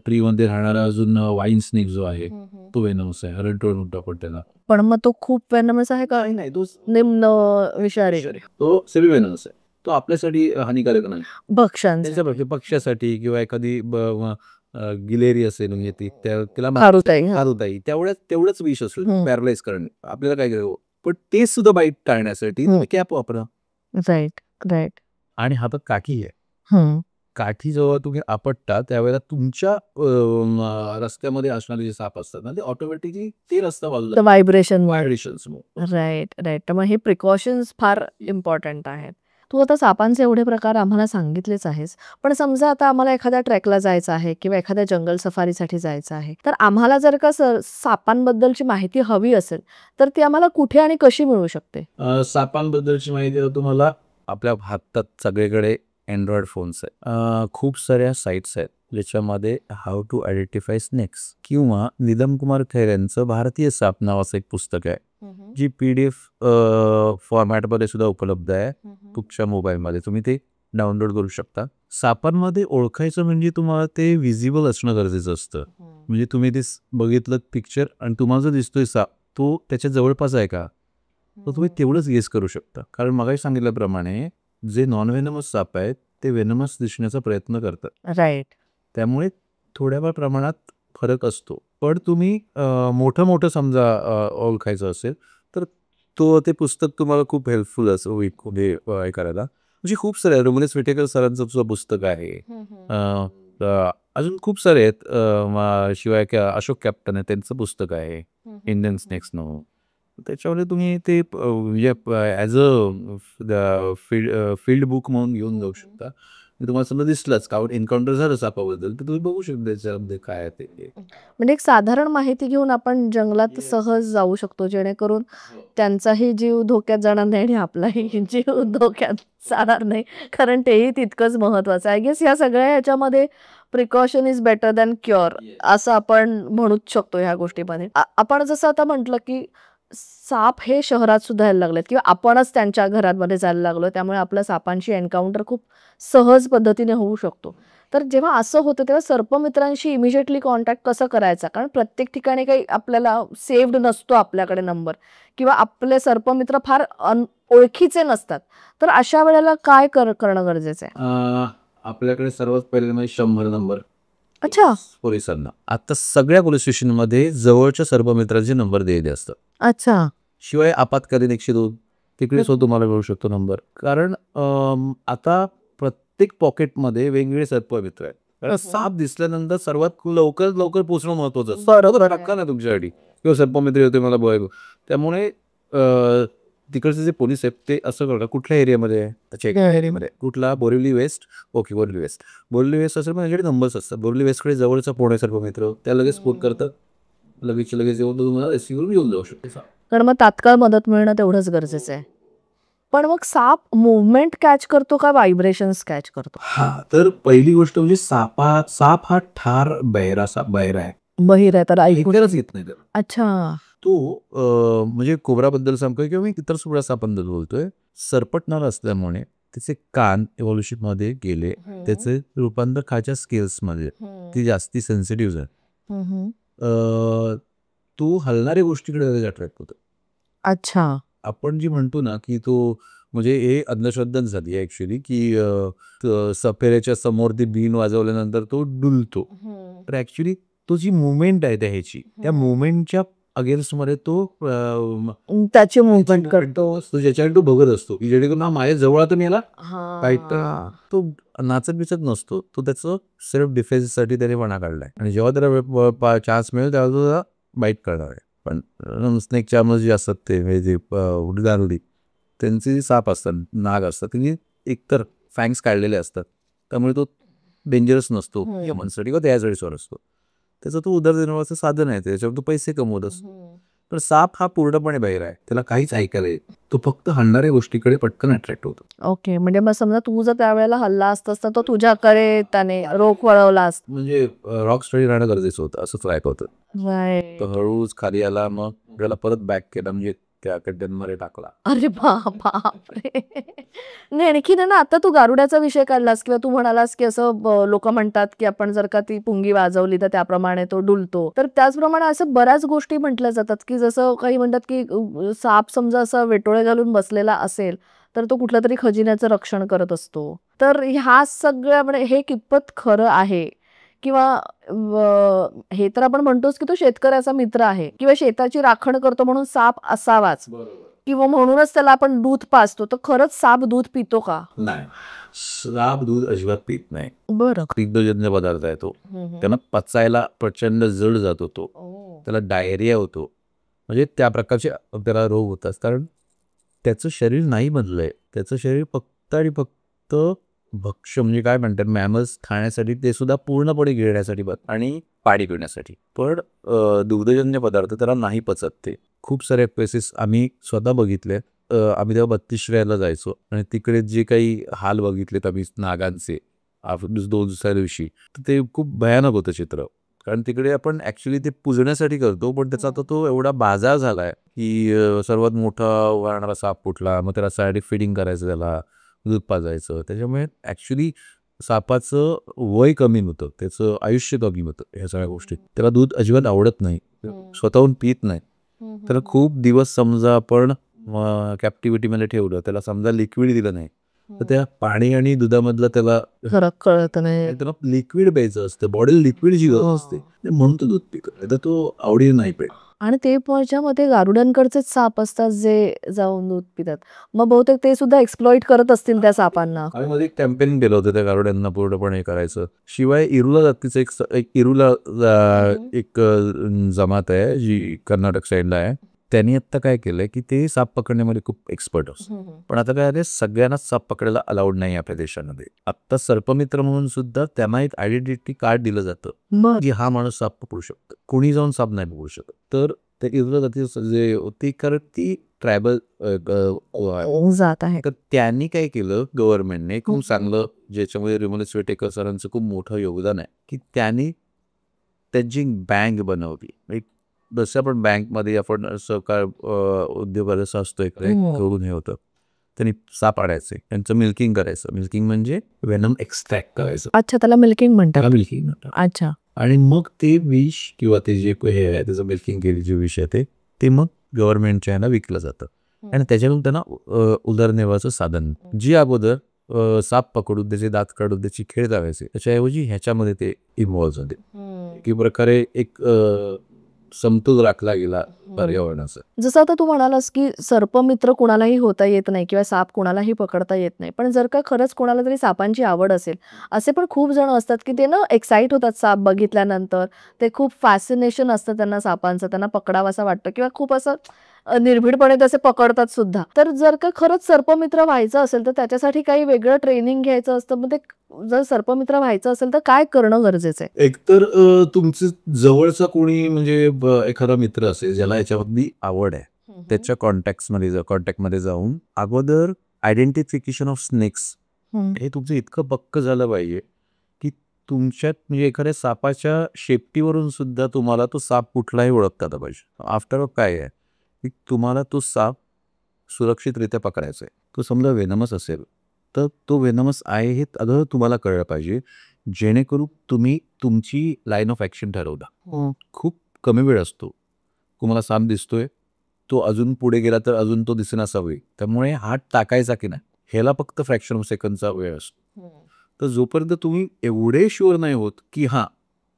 ट्रीमध्ये राहणारा अजून वाईन स्नेक जो आहे तो वेनमस आहे, हरणटोळ म्हणतो आपण त्याला. पण मग तो खूप वेनमस आहे का? नाही, तो निम्न विषारी तो सेमी वेनमस आहे, तो आपल्यासाठी हानिकारक नाही. भक्ष्यांचे त्याच्यापेक्षा पक्ष्यासाठी किंवा एखादी गिलेरी असेल म्हणजे ती त्याला खारुताई, हा. खारुताई तेवढंच विष असेल पॅरलाइज करणे, आपल्याला काय करावं. पण ते सुद्धा बाईट टाळण्यासाठी तुम्ही कॅप वापरा. Right right. आणि हातात काठी आहे, काठी जेव्हा तुम्ही आपटता त्यावेळेला तुमच्या रस्त्यामध्ये असणारे जे साप असतात ना ते ऑटोमॅटिकली ते रस्ता बाजूला व्हायब्रेशन. व्हायब्रेशन्स. Right right. तर मग हे प्रिकॉशन्स फार इम्पॉर्टंट आहेत. तू आता सापांचे एवढे प्रकार आम्हाला सांगितलेच आहेस, पण समजा आता आम्हाला एखाद्या ट्रेकला जायचं आहे किंवा एखाद्या जंगल सफारीसाठी जायचं आहे, तर आम्हाला जर का सापांबद्दलची माहिती हवी असेल तर ती आम्हाला कुठे आणि कशी मिळू शकते? सापांबद्दलची माहिती तुम्हाला आपल्या हातात सगळीकडे अँड्रॉइड फोन्स आहेत, खूप साऱ्या साईट्स आहेत ज्याच्यामध्ये हाऊ टू आयडेंटिफाय स्नेक्स किंवा निदम कुमार खैर यांचं भारतीय साप नावाचं एक पुस्तक आहे, जी PDF फॉर्मॅटमध्ये सुद्धा उपलब्ध आहे तुमच्या मोबाईलमध्ये. तुम्ही ते डाउनलोड करू शकता. सापांमध्ये ओळखायचं म्हणजे तुम्हाला ते विजिबल असणं गरजेचं असतं. म्हणजे तुम्ही ते बघितलं पिक्चर आणि तुम्हाला जो दिसतोय साप तो त्याच्या जवळपास आहे का, तर तुम्ही तेवढंच गेस करू शकता. कारण मगाशी सांगितल्याप्रमाणे जे नॉन वेनमस साप आहेत ते वेनमस दिसण्याचा प्रयत्न करतात. राईट. त्यामुळे थोड्याफार प्रमाणात फरक असतो. पण तुम्ही मोठं समजा ओळखायचं असेल तर ते पुस्तक तुम्हाला खूप हेल्पफुल असं होईल हे करायला. म्हणजे खूप सारे रोमनेस विटेकर सरांचं सुद्धा पुस्तक आहे, अजून खूप सारे आहेत. शिवाय अशोक कॅप्टन आहे त्यांचं पुस्तक आहे इंडियन स्नेक्स नाव. त्याच्यामध्ये तुम्ही ते ॲज अ फील्ड बुक म्हणून घेऊन जाऊ शकता. तुम्हाला समजा दिसलं स्काउट एन्काउंटर झालं सापाबद्दल तर तुम्ही बघू शकता त्याच्यामध्ये काय आहे ते. म्हणजे एक साधारण माहिती घेऊन आपण जंगलात सहज जाऊ शकतो, जेणेकरून त्यांचाही जीव धोक्यात जाणार नाही आणि आपलाही जीव धोक्यात जाणार नाही, कारण तेही तितकंच महत्वाचं आहे. आय गेस या सगळ्या ह्याच्यामध्ये precaution is better than cure असं आपण म्हणूच शकतो ह्या गोष्टीमध्ये. आपण जसं आता म्हटलं की साप हे शहरात सुद्धा यायला लागलेत किंवा आपणच त्यांच्या घरांमध्ये जायला लागलो, त्यामुळे आपल्या सापांशी एन्काउंटर खूप सहज पद्धतीने होऊ शकतो. तर जेव्हा असं होतं तेव्हा सर्पमित्रांशी इमिजिएटली कॉन्टॅक्ट कसं करायचा? कारण प्रत्येक ठिकाणी काही आपल्याला सेव्ड नसतो आपल्याकडे नंबर किंवा आपले सर्पमित्र फार ओळखीचे नसतात, तर अशा वेळेला काय करणं गरजेचं आहे? आपल्याकडे सर्वात पहिले म्हणजे 100 नंबर. अच्छा. पोलिसांना आता सगळ्या पोलीस स्टेशनमध्ये जवळच्या सर्पमित्रांचे नंबर दिलेले असतात. अच्छा. शिवाय आपत्कालीन 102 तिकडे सुद्धा तुम्हाला मिळू शकतो नंबर. कारण आता प्रत्येक पॉकेटमध्ये वेगवेगळे सर्पमित्र आहेत. कारण साप दिसल्यानंतर सर्वात लवकर पोहोचणं महत्वाचं असतं. बरोबर आहे. धक्का ना तुमच्यासाठी किंवा सर्पमित्र होते मला बघायला. त्यामुळे तिकडचे जे पोलीस आहेत ते असं करतात कुठल्या एरियामध्ये एरियामध्ये कुठला Borivali west. Okay, Borivali west असेल पण माझ्याकडे नंबर्स असतात. बोरिवली वेस्टकडे जवळचा पुणे सर्पमित्र त्या लगेच फोन करतात, लगेच येऊन तुम्हाला रेस्क्यू करून घेऊन जाऊ शकतो. कारण मग तात्काळ मदत मिळणं तेवढंच गरजेचं आहे. पण मग साप मुवमेंट कॅच करतो का व्हायब्रेशन्स कॅच करतो? तर पहिली गोष्ट म्हणजे साप हा ठार बहिरा आहे. बहिर आहे तर ऐकूनच येत नाही. अच्छा. तो म्हणजे कोबराबद्दल सांगतोय किंवा मी इतर सुद्धा सापांबद्दल बोलतोय. सरपटणार असल्यामुळे त्याचे कान इव्होल्युशन मध्ये गेले, त्याचे रूपांतर खालच्या स्केल्स मध्ये ती जास्ती सेन्सिटिव्ह आहे. तो हलणाऱ्या गोष्टीकडे अट्रॅक्ट होतो. अच्छा. आपण जी म्हणतो ना की तो म्हणजे हे अंधश्रद्धाच झाली ऍक्च्युली की सफेऱ्याच्या समोर ते बीन वाजवल्यानंतर तो डुलतो. तर ऍक्च्युली तो जी मुवमेंट आहे त्या मुवमेंटच्या अगेन्स्ट मध्ये तो त्याचे मुवमेंट करतो. ज्याच्याकडे तो बघत असतो की जेणेकरून हा माझ्या जवळ आता मी याला काही तो नाचत बिचत नसतो. तो त्याचं सेल्फ डिफेन्ससाठी त्याने मना काढलाय आणि जेव्हा त्याला चान्स मिळेल तेव्हा तो त्याला बाईट करणार आहे. पण स्नेक चार्मर्स जे असतात ते जे उडदारुडी त्यांचे जे साप असतात नाग असतात त्यांनी एकतर फँग्स काढलेले असतात त्यामुळे तो डेंजरस नसतो ह्युमनसाठी किंवा त्याच्यासाठी असतो. त्याचं तो उदरनिर्वाहाचं साधन आहे त्याच्यावर तो पैसे कमवत असतो. पण साप हा पूर्णपणे बाहेर आहे त्याला काहीच ऐकायला येत तो फक्त हलणाऱ्या गोष्टीकडे पटकन अट्रॅक्ट होतो. ओके म्हणजे मग समजा तू जर त्यावेळेला हल्ला असतास तर तो तुझ्याकडे त्याने रोख वळवला असता. म्हणजे रॉक स्टडी राहणं गरजेचं होतं असं ट्रॅक होतं. तो हळूच खाली आला मग त्याला परत बॅक केला म्हणजे त्या खड्ड्यांमध्ये टाकला. अरे बापरे. नाही आणखीन आहे ना आता तू गारुड्याचा विषय काढलास किंवा तू म्हणालास की असं लोक म्हणतात की आपण जर का ती पुंगी वाजवली तर त्याप्रमाणे तो डुलतो. तर त्याचप्रमाणे असं बऱ्याच गोष्टी म्हटल्या जातात की जसं काही म्हणतात की साप समजा असं वेटोळे घालून बसलेला असेल तर तो कुठल्या तरी खजिन्याचं रक्षण करत असतो. तर ह्या सगळ्या म्हणजे हे कितपत खरं आहे किंवा हे तर आपण म्हणतोच की तो शेतकऱ्याचा मित्र आहे किंवा शेताची राखण करतो म्हणून साप असावाच किंवा म्हणूनच त्याला आपण दूध पाजतो. तर खरंच साप दूध पितो का? नाही साप दूध अजिबात पित नाही. बरं. पित्तजन्य पदार्थ आहे तो. त्यांना पचायला प्रचंड जड जातो तो. त्याला डायरिया होतो म्हणजे त्या प्रकारचे त्याला रोग होतात कारण त्याचं शरीर नाही बनलंय. त्याचं शरीर फक्त आणि फक्त भक्ष्य म्हणजे काय म्हणतात मॅमल्स खाण्यासाठी ते सुद्धा पूर्णपणे गिळण्यासाठी आणि पाणी पिण्यासाठी. पण दुग्धजन्य पदार्थ त्याला नाही पचत ते. खूप सारे केसेस आम्ही स्वतः बघितले. आम्ही तेव्हा 32 जायचो आणि तिकडे जे काही हाल बघितलेत आम्ही नागांचे 2 दिवशी तर ते खूप भयानक होतं चित्र. कारण तिकडे आपण ॲक्च्युली ते पुजण्यासाठी करतो पण त्याचा आता तो एवढा बाजार झाला आहे की सर्वात मोठा वाढणारा साप कुठला मग त्याला सायडिक फिडिंग करायचं त्याला दूध पाजायचं. त्याच्यामुळे ॲक्च्युली सापाचं वय कमी होतं त्याचं आयुष्य कमी होतं. ह्या सगळ्या गोष्टी त्याला दूध अजिबात आवडत नाही स्वतःहून पित नाही. त्याला खूप दिवस समजा आपण कॅप्टिव्हिटीमध्ये ठेवलं त्याला समजा लिक्विड दिलं नाही तर त्या पाणी आणि दुधामधलं त्याला फरक कळत नाही. त्याला लिक्विड प्यायचं असतं बॉडीला लिक्विडची गरज असते म्हणून तो दूध पितो तर तो आवडीने नाही पित. आणि ते त्याच्यामध्ये गारुड्यांकडचेच साप असतात जे जाऊन दूध पितात. मग बहुतेक ते सुद्धा एक्सप्लॉइट करत असतील त्या सापांना. आम्ही मध्ये एक कॅम्पेन केलं होतं त्या गारुड्यांना पूर्णपणे करायचं. शिवाय इरुला जातीचं एक इरुला एक जमात आहे जी कर्नाटक साईडला आहे. त्यांनी आत्ता काय केलंय की ते साप पकडण्यामध्ये खूप एक्सपर्ट असतो. पण आता काय आहे सगळ्यांनाच साप पकडायला अलाउड नाही आपल्या देशामध्ये. आत्ता सर्पमित्र म्हणून सुद्धा त्यांना एक आयडेंटिटी कार्ड दिलं जातं की हा माणूस साप पकडू शकतो. कोणी जाऊन साप नाही पकडू शकत. तर त्या इरुला जातीचं जे होती कारण ती ट्रायबल जात आहे. तर त्यांनी काय केलं गव्हर्नमेंटने खूप चांगलं ज्याच्यामध्ये रिमोनिस वेटेकर सरांचं खूप मोठं योगदान आहे की त्यांनी त्यांची बँक बनवली. जसं आपण बँकमध्ये आपण सहकार उद्योग जसं असतो इकडे करून हे होतं त्यांनी साप आणायचे त्यांचं मिल्किंग करायचं. मिल्किंग म्हणजे वेनम एक्स्ट्रॅक्ट करायचं. अच्छा त्याला मिल्किंग म्हणतात. मिल्किंग म्हणतात. अच्छा. आणि मग ते विष किंवा ते जे हे आहे त्याचं मिल्किंग केली जे विष आहे ते मग गव्हर्नमेंटच्या ह्याला विकलं जातं आणि त्याच्यातून त्यांना उदरनिर्वाहाचं साधन. जी अगोदर साप पकडून त्याचे दात काढून त्याची खेळ लावायचे त्याच्याऐवजी ह्याच्यामध्ये ते इन्व्हॉल्व्ह झाले की प्रकारे एक समतोल राखला गेला पर्यावरणाचा. जसं आता तू म्हणालास की सर्पमित्र कोणालाही होता येत नाही किंवा साप कोणालाही पकडता येत नाही. पण जर का खरंच कोणाला तरी सापांची आवड असेल असे पण खूप जण असतात की ते ना एक्साइट होतात साप बघितल्यानंतर. ते खूप फॅसिनेशन असतं त्यांना सापांचं त्यांना पकडावासा वाटतं किंवा खूप असं निर्भीडपणे तसे पकडतात सुद्धा. तर जर का खरंच सर्पमित्र व्हायचं असेल तर त्याच्यासाठी काही वेगळं ट्रेनिंग घ्यायचं असतं. मग ते जर सर्पमित्र व्हायचं असेल तर काय करणं गरजेचं आहे? एकतर तुमचं जवळचा कोणी म्हणजे एखादा मित्र असेल ज्याला याच्यामध्ये आवड आहे त्याच्या कॉन्टॅक्टमध्ये जाऊन अगोदर आयडेंटिफिकेशन ऑफ स्नेक्स हे तुमचं इतकं पक्क झालं पाहिजे की तुमच्यात म्हणजे एखाद्या सापाच्या शेपटीवरून सुद्धा तुम्हाला तो साप कुठलाही ओळखता आला पाहिजे. आफ्टर ऑल काय आहे की तुम्हाला तो साप सुरक्षितरित्या पकडायचा आहे. तो समजा वेनमस असेल तर तो वेनमस आहे हे अगोदर तुम्हाला कळलं पाहिजे जेणेकरून तुम्ही तुमची लाईन ऑफ ॲक्शन ठरवता. खूप कमी वेळ असतो. तुम्हाला साप दिसतोय तो अजून पुढे गेला तर अजून तो दिसेनासा होईल. त्यामुळे हात टाकायचा की नाही ह्याला फक्त फ्रॅक्शन ऑफ सेकंडचा वेळ असतो. तर जोपर्यंत तुम्ही एवढे शुअर नाही होत की हां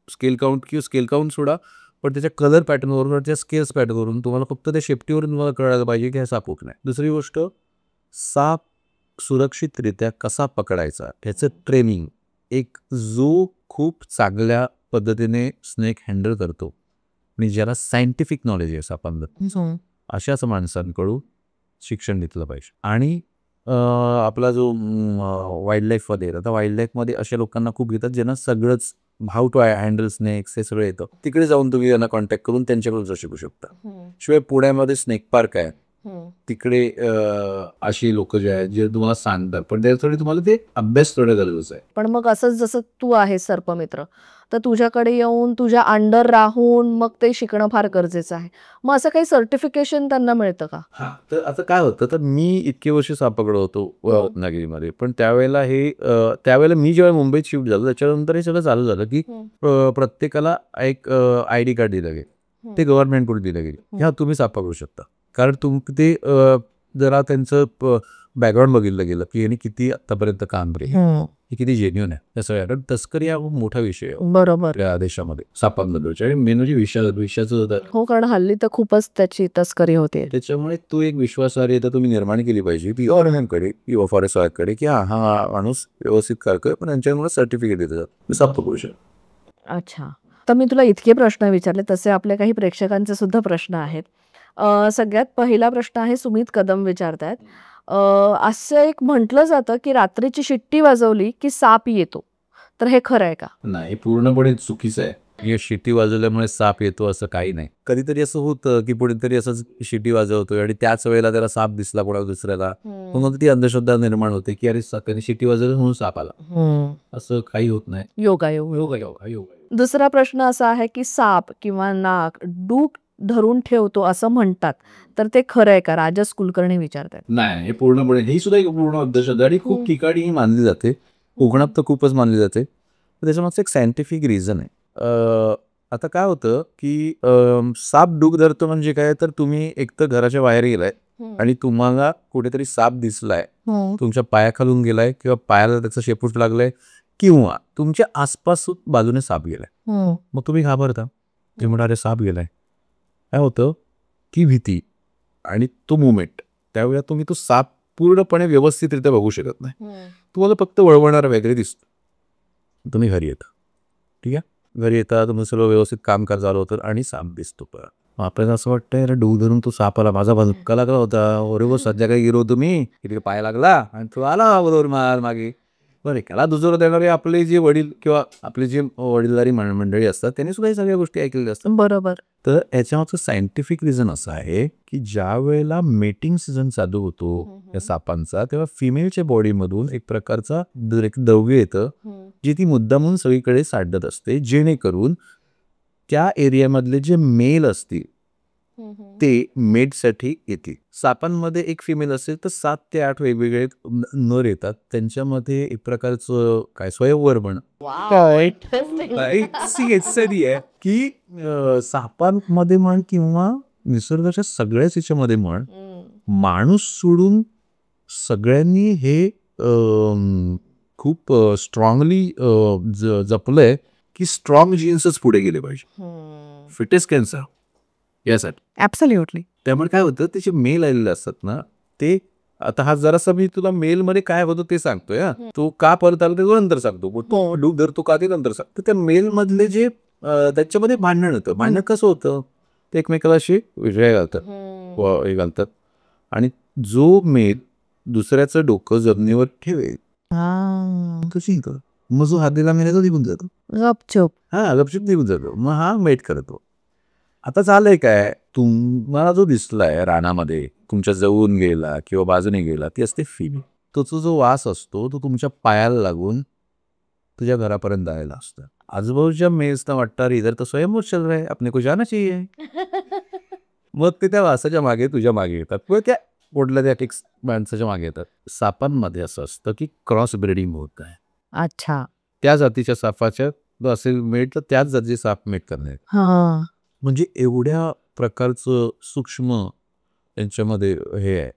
स्केल काउंट सोडा पण त्याच्या कलर पॅटर्नवरून त्याच्या स्केल्स पॅटर्नवरून तुम्हाला फक्त त्या शेपटीवरून तुम्हाला कळायला पाहिजे की हा साप कुठला आहे. दुसरी गोष्ट, साप सुरक्षितरित्या कसा पकडायचा ह्याचं ट्रेनिंग एक जो खूप चांगल्या पद्धतीने स्नेक हँडल करतो आणि ज्याला सायंटिफिक नॉलेज आहे सापांबद्दल अशाच माणसांकडून शिक्षण घेतलं पाहिजे. आणि आपला जो वाईल्ड लाईफमध्ये येतं, तर वाईल्ड लाईफमध्ये अशा लोकांना खूप घेतात ज्यांना सगळंच हाऊ टू हँडल स्नेक्स हे सगळं येतं. तिकडे जाऊन तुम्ही त्यांना कॉन्टॅक्ट करून त्यांच्याकडून शिकू शकता. शिवाय पुण्यामध्ये स्नेक पार्क आहे, तिकडे अशी लोक जे आहेत जे तुम्हाला सांगतात, पण त्यासाठी तुम्हाला ते अभ्यास थोडं गरजेचं आहे. पण मग असंच जसं तू आहेस सर्पमित्र, तर तुझ्याकडे येऊन तुझ्या अंडर राहून मग ते शिकणं फार गरजेचं आहे. मग असं काही सर्टिफिकेशन त्यांना मिळतं का? हा, तर आता काय होतं, तर मी इतके वर्ष साप पकडत होतो रत्नागिरीमध्ये, पण त्यावेळेला मी जेव्हा मुंबईत शिफ्ट झालो त्याच्यानंतर हे सगळं चालू झालं की प्रत्येकाला एक ID कार्ड दिलं गेलं, ते गव्हर्नमेंटकडून दिलं गेलं, ह्या तुम्ही साप पकडू शकता. कारण ते जरा त्यांचं बॅकग्राऊंड बघितलं गेलं की यांनी किती आतापर्यंत काम केलं, हे किती जेन्युन आहे. त्या सगळ्या, कारण तस्करी हा खूप मोठा विषय आहे बरोबर या देशामध्ये सापांबद्दलच्या, आणि मेन म्हणजे विषाचं. हो, कारण हल्ली तर खूपच त्याची तस्करी होते. त्याच्यामुळे तो एक विश्वासार्हता तुम्ही निर्माण केली पाहिजे गव्हर्नमेंटकडे किंवा फॉरेस्ट विभागाकडे की हा माणूस व्यवस्थित करतोय, पण त्यांच्यामुळे सर्टिफिकेट देतात साप पकडू शकतो. अच्छा, तर मी तुला इतके प्रश्न विचारले, तसे आपल्या काही प्रेक्षकांचे सुद्धा प्रश्न आहेत. सगळ्यात पहिला प्रश्न आहे, सुमित कदम विचारतायत, असं एक म्हटलं जातं की रात्रीची शिट्टी वाजवली की साप येतो, तर हे खरं आहे का? नाही, पूर्णपणे चुकीचं आहे. हे शिटी वाजवल्यामुळे साप येतो असं काही नाही. कधीतरी असं होतं की कोणीतरी असंच शिटी वाजवतोय आणि त्याच वेळेला त्याला साप दिसला कोणा दुसऱ्याला, मग ती अंधश्रद्धा निर्माण होते की अरे त्याने शिटी वाजवली म्हणून साप आला. असं काही होत नाही. योगायोग. दुसरा प्रश्न असा आहे की साप किंवा नाग डूक धरून ठेवतो असं म्हणतात, तर ते खरं आहे का? राजस कुलकर्णी विचारतात. नाही, हे पूर्णपणे, ही सुद्धा एक पूर्ण अंधश्रद्धा आणि खूप ठिकाणी ही मानली जाते. कोकणात तर खूपच मानली जाते. त्याच्यामागचं एक सायंटिफिक रिझन आहे. आता काय होतं की साप डूक धरतो म्हणजे काय, तर तुम्ही एकतर घराच्या बाहेर गेलाय आणि तुम्हाला कुठेतरी साप दिसलाय, तुमच्या पायाखालून गेलाय किंवा पायाला त्याचा शेपूट लागलाय किंवा तुमच्या आसपास बाजूने साप गेलाय, मग तुम्ही घाबरता, तुम्ही म्हणा अरे साप गेलाय. काय होतं की भीती आणि तो मुवमेंट, त्यावेळेला तुम्ही तो साप पूर्णपणे व्यवस्थितरित्या बघू शकत नाही, तुम्हाला फक्त वळवणारा वगैरे दिसतो. तुम्ही घरी येता, ठीक आहे, घरी येता, तुम्ही सर्व व्यवस्थित कामकाज झालं होतं आणि साप दिसतो. पण आपल्याला असं वाटतं अरे डूक धरून तो साप आला, माझा भुक्का लागला होता, बरोबर सध्या काही गेलो तुम्ही किती पाय लागला आणि तो आला बरोबर मागे. बरं, त्याला दुजोरा देणारे आपले जे वडील किंवा आपले जे वडीलधारी मंडळी असतात त्यांनी सुद्धा सगळ्या गोष्टी ऐकलेल्या असतात. बरोबर. तर याच्यामागचं सायंटिफिक रिझन असं आहे की ज्या वेळेला मेटिंग सीझन चालू होतो या सापांचा, तेव्हा फिमेलच्या बॉडीमधून एक प्रकारचा द्रव्य येतं जी ती मुद्दामून सगळीकडे सांडत असते, जेणेकरून त्या एरियामधले जे मेल असतील ते मेटसाठी येतील. सापांमध्ये एक फिमेल असेल तर 7 ते 8 वेगवेगळे नर येतात, त्यांच्यामध्ये एक प्रकारचं काय स्वयंवर म्हण आहे की सापांमध्ये म्हण किंवा निसर्गाच्या सगळ्याच याच्यामध्ये म्हण, माणूस सोडून सगळ्यांनी हे खूप स्ट्रॉंगली जपलंय की स्ट्रॉंग जीन्सच पुढे गेले पाहिजे, फिटेस्ट कॅन्सर यासाठी. ॲब्सोल्युटली. त्यामुळे काय होतं, त्याचे मेल आलेले असतात ना, ते आता हा जरासा मी तुला मेल मध्ये काय होतं ते सांगतोय, तो का परत आला ते नंतर सांगतो, तो डूक धरतो का ते नंतर सांगतो. त्या मेल मधले जे त्याच्यामध्ये भांडण होतं, भांडण कसं होतं, ते एकमेकाला अशी विजय घालतात आणि जो मेल दुसऱ्याचं डोकं जमिनीवर ठेवेल कशी मग जो हात दिला मेला तो निघून जातो, गपचूप निघून जातो, मग हा मेट करतो. आता झालंय काय, तुम्हाला जो दिसलाय रानामध्ये तुमच्या जवळून गेला किंवा बाजूने गेला, ती असते फिमेल. तो जो वास असतो तो तुमच्या पायाला लागून तुझ्या घरापर्यंत आलेला असतो. आजूबाजूच्या मेल्सना वाटतं इधर तर स्वयंवर चल रहा है, अपने को जाना चाहिए. मग ते त्या वासाच्या मागे तुझ्या मागे येतात किंवा त्या कुठल्या त्या टेक्स माणसाच्या मागे येतात. सापांमध्ये असं असतं की क्रॉस ब्रीडिंग होत आहे. अच्छा. त्या जातीच्या सापाच्या असेल मेट तर त्याच जातीचे साप मेट करणे, म्हणजे एवढ्या प्रकारचं सूक्ष्म त्यांच्यामध्ये हे आहे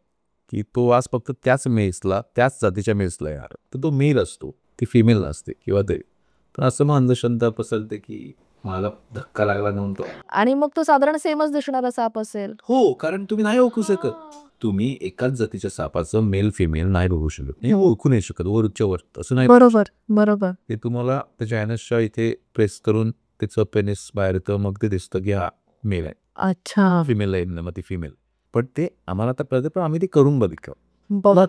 की तो वास फक्त त्याच मेल्सला, त्याच जातीच्या मेल्सला येणार, तर तो मेल असतो, ती फिमेल नसते किंवा ते. पण असं मग अंधश्रद्धा पसरते की मला धक्का लागला म्हणतो. आणि मग तो साधारण सेमच दिसणारा साप असेल. हो, कारण तुम्ही नाही ओळखू शकत. तुम्ही एकाच जातीच्या सापाचं मेल फिमेल नाही बघू शकत, नाही ओळखू नाही शकत वरच्या वर, असं नाही. बरोबर बरोबर. ते तुम्हाला त्याच्या अॅनसच्या इथे प्रेस करून त्याचं पेनिस बाहेर येतं, मग ते दिसतं की हा मेल आहे, अच्छा. फिमेल आहे, मग ती फिमेल. पण ते आम्हाला आता कळतं, पण आम्ही ते करून बघितलं. बघ.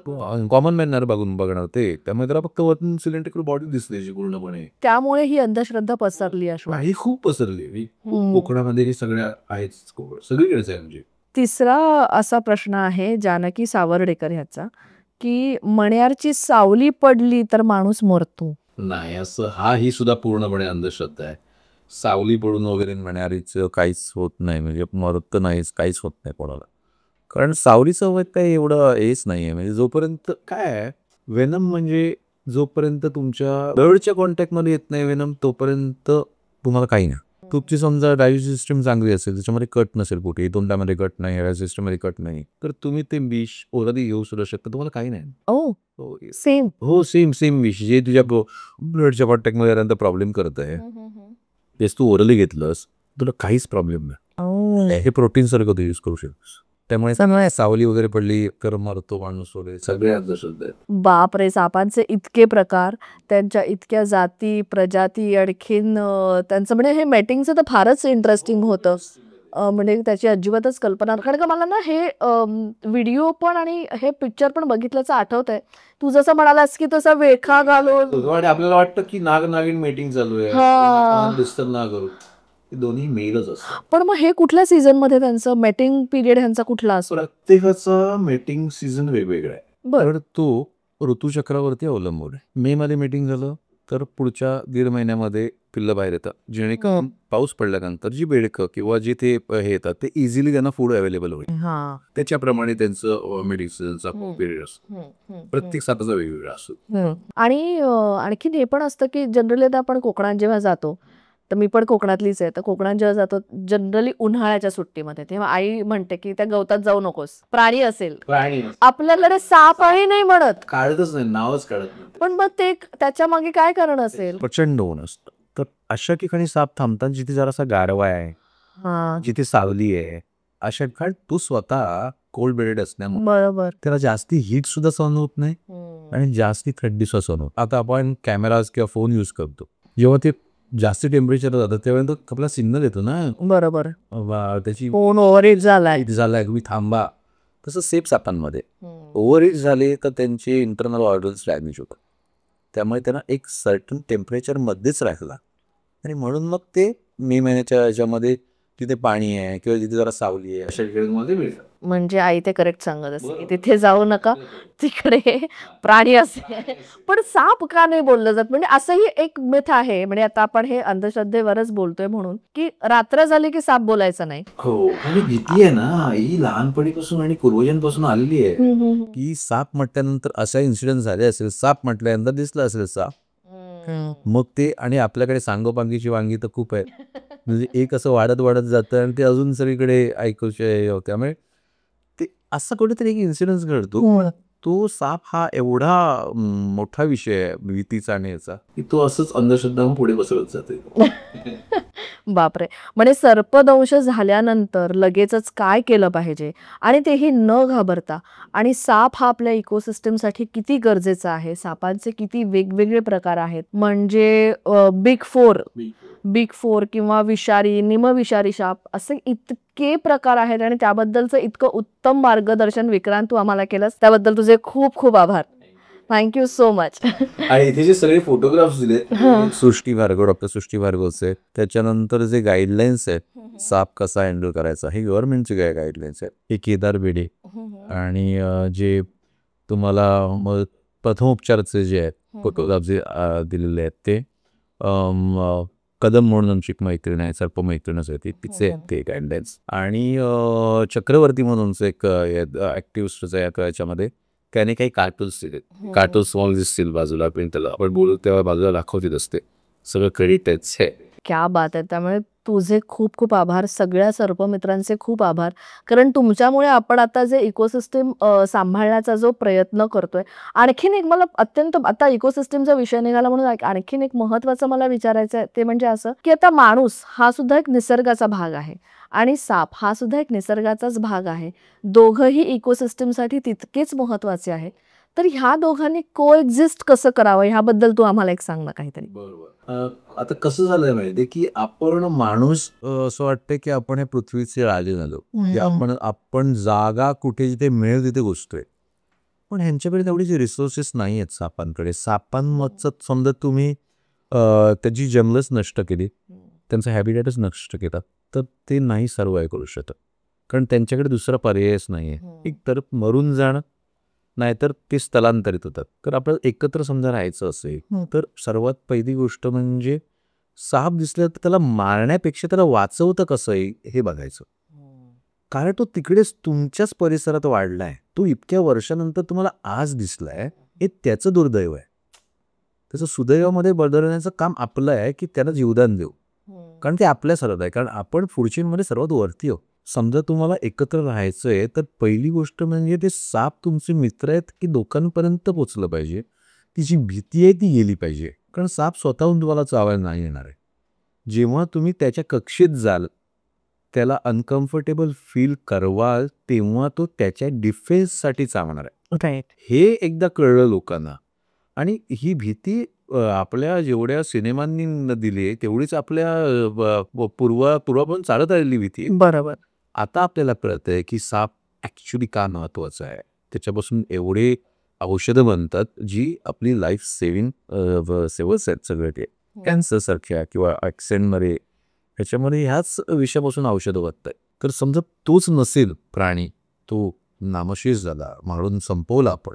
कॉमन मॅन नाही बघणार ते, त्यामुळे त्याला फक्त वरतून सिलेंड्रिकल बॉडी दिसते अशी पूर्णपणे. त्यामुळे ही अंधश्रद्धा पसरली असणार. ही खूप पसरली. कोकणामध्ये हे सगळ्या आहेच, सगळीकडेच आहे म्हणजे. तिसरा असा प्रश्न आहे जानकी सावर्डेकर ह्याचा, की मण्यारची सावली पडली तर माणूस मरतो. नाही, असं ही सुद्धा पूर्णपणे अंधश्रद्धा आहे. सावली पडून वगैरे मण्यारीचं काहीच होत नाही, म्हणजे मरत नाहीच, काहीच होत नाही कोणाला. कारण सावलीचं वय काही एवढं हेच नाही आहे. म्हणजे जोपर्यंत काय आहे, वेनम म्हणजे जोपर्यंत तुमच्या ब्लडच्या कॉन्टॅक्टमध्ये येत नाही वेनम, तोपर्यंत तुम्हाला काही नाही. तुमची समजा डायजेस्टिव्ह सिस्टम चांगली असेल, त्याच्यामध्ये कट नसेल, कुठे तोंडामध्ये कट नाही, हेअर सिस्टममध्ये कट नाही, तर तुम्ही ते विष ओरली घेऊ सुद्धा शकता, तुम्हाला काही नाही. सेम. हो, सेम विष जे तुझ्या ब्लडच्या कॉन्टॅक्टमध्ये आल्यानंतर प्रॉब्लेम करत आहे, तेच तू ओरली घेतलंस, तुला काहीच प्रॉब्लेम नाही. हे प्रोटीन सारखं तू यूज करू शकतोस. त्यामुळे सावली वगैरे पडली तर मरतो माणूस वगैरे, सगळे अंधश्रद्धा आहेत. बापरे, सापांचे इतके प्रकार, त्यांच्या इतक्या जाती प्रजाती, आणखीन त्यांचं म्हणजे हे मेटिंगचं तर फारच इंटरेस्टिंग होतं. म्हणजे त्याची अजिबातच कल्पना, कारण का मला ना हे व्हिडिओ पण आणि हे पिक्चर पण बघितल्याचं आठवत आहे. तू जसं म्हणालास की तसा वेखा घालून आपल्याला वाटतं की नाग नागिन मीटिंग चालू आहे, डिस्टर्ब ना करू, दोन्ही मेलच असतात. पण मग हे कुठल्या सीझन मध्ये त्यांचं मेटिंग पिरियड ह्यांचा कुठला असतो? प्रत्येकाचा मेटिंग सीझन वेगवेगळा आहे. बरं. तो ऋतुचक्रावरती अवलंबून आहे. मे मध्ये मीटिंग झालं तर पुढच्या 1.5 महिन्यामध्ये पिल्लं बाहेर येतात, जेणेकरून पाऊस पडल्यानंतर जी बेडकं किंवा जे ते हे येतात ते इझिली त्यांना फूड अवेलेबल होईल. त्याच्याप्रमाणे त्यांचं मेडिसिनचा पिरियड असतो. प्रत्येक सापाचा वेगवेगळा असतो. आणि आणखीन हे पण असतं की जनरली आता आपण कोकणात जेव्हा जातो, तर मी पण कोकणातलीच आहे, तर कोकणात जेव्हा जातो जनरली उन्हाळ्याच्या सुट्टीमध्ये, तेव्हा आई म्हणते की त्या गवतात जाऊ नकोस, प्राणी असेल. आपल्याकडे सापही नाही म्हणत, काढतच नाही, नावच काढत नाही. पण मग ते त्याच्या मागे काय कारण असेल? प्रचंड ऊन असतं, तर अशा ठिकाणी साप थांबतात जिथे जरासा गारवा आहे, जिथे सावली आहे. अशा ठिकाणी तू स्वतः कोल्ड ब्लडेड असल्यामुळे बरोबर त्याला जास्ती हीट सुद्धा सहन होत नाही आणि जास्ती थंडी सुद्धा सहन होत. आता आपण कॅमेराज किंवा फोन यूज करतो, जेव्हा ते जास्ती टेम्परेचर जातं तेव्हा तो आपला सिग्नल येतो ना, बरोबर, त्याची फोन ओव्हरहीट झालाय, तुम्ही थांबा. तसं सेफ सापांमध्ये ओव्हरहीट झाले तर त्यांचे इंटरनल ऑर्गन्स डॅमेज होतात, त्यामुळे त्यांना एक सर्टन टेम्परेचरमध्येच राखला. आणि म्हणून मग ते मे महिन्याच्या ह्याच्यामध्ये जिथे पाणी आहे किंवा जिथे जरा सावली आहे अशा ठिकाणी मिळतात. म्हणजे आई ते करेक्ट सांगत असते की तिथे जाऊ नका, तिकडे प्राणी असे. पण साप का नाही बोललं जात? म्हणजे असंही एक मिथ आहे, म्हणजे आता आपण हे अंधश्रद्धेवरच बोलतोय म्हणून, की रात्र झाली की साप बोलायचं नाही. हो, आणि भीती आहे ना ही लहानपणीपासून आणि पूर्वजांपासून आलेली आहे की साप म्हटल्यानंतर असा इन्सिडेंट झाले असेल, साप म्हटल्यानंतर दिसलं असेल साप, मग ते. आणि आपल्याकडे सांगोपांगीची वांगी तर खूप आहे, म्हणजे एक असं वाढत जातं आणि ते अजून सगळीकडे ऐकूचे. त्यामुळे ते असं कुठेतरी एक इन्सिडेंट घडतो. तो साप हा एवढा मोठा विषय आहे भीतीचा आणि याचा, की तो असंच अंधश्रद्धा पुढे पसरत जाते. बापरे. म्हणजे सर्पदंश झाल्यानंतर लगेचच काय केलं पाहिजे, आणि तेही न घाबरता, आणि साप हा आपल्या इकोसिस्टमसाठी किती गरजेचा आहे, सापांचे किती वेगवेगळे प्रकार आहेत, म्हणजे बिग फोर किंवा विषारी, निमविषारी साप, असे इतके प्रकार आहेत, आणि त्याबद्दलचं इतकं उत्तम मार्गदर्शन विक्रांत तू आम्हाला केलंस, त्याबद्दल तुझे खूप खूप आभार. Thank you so much. आणि इथे जे सगळे फोटोग्राफ्स दिले सृष्टी भार्गव, डॉक्टर सृष्टी भार्गवचे, त्याच्यानंतर जे गाईडलाईन्स आहेत साप कसा हँडल करायचा, हे गव्हर्नमेंटचे काय गाईडलाईन्स आहेत, हे केदार बेडे, आणि जे तुम्हाला प्रथमोपचारचे जे आहेत फोटोग्राफ जे दिलेले आहेत ते कदम म्हणून आमची मैत्रीण आहे, सर्प मैत्रीणच आहे ती, तिचे ते गाईडलाईन्स. आणि चक्रवर्ती म्हणून एक ॲक्टिव्हिस्ट आहे याच्यामध्ये, त्याने काही कार्टून्स दिले, कार्टून्स मॉल दिसतील बाजूला, पण त्याला आपण बोलू तेव्हा बाजूला दाखवतील असते, सगळं क्रेडिट आहे. क्या बात आहे. त्यामुळे तुझे खूप खूप आभार. सगळ्या सर्पमित्रांचे खूप आभार. कारण तुमच्यामुळे आपण आता जे इकोसिस्टम सांभाळण्याचा जो प्रयत्न करतोय. आणखीन एक मला अत्यंत आता इकोसिस्टमचा विषय निघाला म्हणून आणखीन एक महत्त्वाचं मला विचारायचं आहे ते म्हणजे असं, की आता माणूस हा सुद्धा एक निसर्गाचा भाग आहे आणि साप हा सुद्धा एक निसर्गाचाच भाग आहे. दोघंही इकोसिस्टमसाठी तितकेच महत्त्वाचे आहेत. तर ह्या दोघांनी कोएक्झिस्ट कसं करावं ह्याबद्दल तू आम्हाला एक सांग ना काहीतरी. बरोबर. आता कसं झालंय माहिती की आपण माणूस असं वाटतं की आपण हे पृथ्वीचे राजे झालो. की आपण जागा कुठे जिथे मिळेल तिथे घुसतोय. पण ह्यांच्याकडे तेवढीचे रिसोर्सेस नाही आहेत सापांकडे. सापांमधचं समजा तुम्ही त्याची जंगलच नष्ट केली, त्यांचं हॅबिटॅटच नष्ट केलं, तर ते नाही सर्वाइव्ह करू शकत. कारण त्यांच्याकडे दुसरा पर्यायच नाही आहे. एक तर मरून जाणं, नाहीतर ते स्थलांतरित होतात. तर आपल्याला एकत्र समजा राहायचं असेल तर सर्वात पहिली गोष्ट म्हणजे साप दिसला तर त्याला मारण्यापेक्षा त्याला वाचवतं कसं आहे हे बघायचं. कारण तो तिकडेच तुमच्याच परिसरात वाढलाय. तो इतक्या वर्षानंतर तुम्हाला आज दिसलाय, हे त्याचं दुर्दैव आहे. त्याचं सुदैवामध्ये बदलण्याचं काम आपलं आहे की त्याला जीवदान देऊ. कारण ते आपल्या सरत आहे. कारण आपण पुढचींमध्ये सर्वात वरती आहोत. समजा तुम्हाला एकत्र राहायचंय तर पहिली गोष्ट म्हणजे ते साप तुमचे मित्र आहेत की लोकांपर्यंत पोचलं पाहिजे. ती जी भीती आहे ती गेली पाहिजे. कारण साप स्वतःहून तुम्हाला चावायला नाही येणार आहे. जेव्हा तुम्ही त्याच्या कक्षेत जाल, त्याला अनकम्फर्टेबल फील करवाल, तेव्हा तो त्याच्या डिफेन्ससाठी चावणार आहे. राईट. हे एकदा कळलं लोकांना. आणि ही भीती आपल्या जेवढ्या सिनेमांनी दिली तेवढीच आपल्या पूर्वापासून चालत आलेली भीती आहे. बरोबर. आता आपल्याला कळतंय की साप ॲक्च्युली का महत्त्वाचा आहे. त्याच्यापासून एवढे औषधं बनतात जी आपली लाईफ सेवर्स आहेत सगळे ते. कॅन्सरसारख्या किंवा ॲक्सिडेंटमध्ये ह्याच्यामध्ये ह्याच विषयापासून औषधं बनतात. तर समजा तोच नसेल प्राणी, तो नामशेष झाला, मारून संपवला आपण,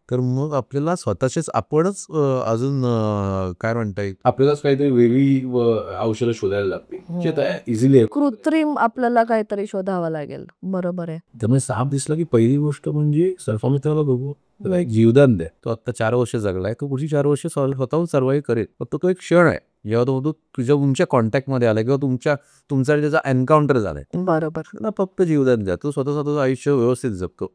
तर मग आपल्याला स्वतःचेच आपणच अजून काय म्हणता येईल, आपल्यालाच काहीतरी वेगळी औषधं शोधायला लागतील जे आता इझिली कृत्रिम आपल्याला काहीतरी शोधावं लागेल. बरोबर आहे. त्यामुळे साप दिसला की पहिली गोष्ट म्हणजे सर्पमित्राला बघू, त्याला एक जीवदान द्या. तो आता 4 वर्ष जगलाय, तो पुढची 4 वर्ष स्वतःहून सर्वाइव्ह करेल. फक्त तो एक क्षण आहे जेव्हा तो तुमच्या कॉन्टॅक्टमध्ये आला किंवा तुमचा त्याचा एन्काउंटर झालाय. बरोबर. त्याला फक्त जीवदान द्या. तो स्वतःचं आयुष्य व्यवस्थित जगतो.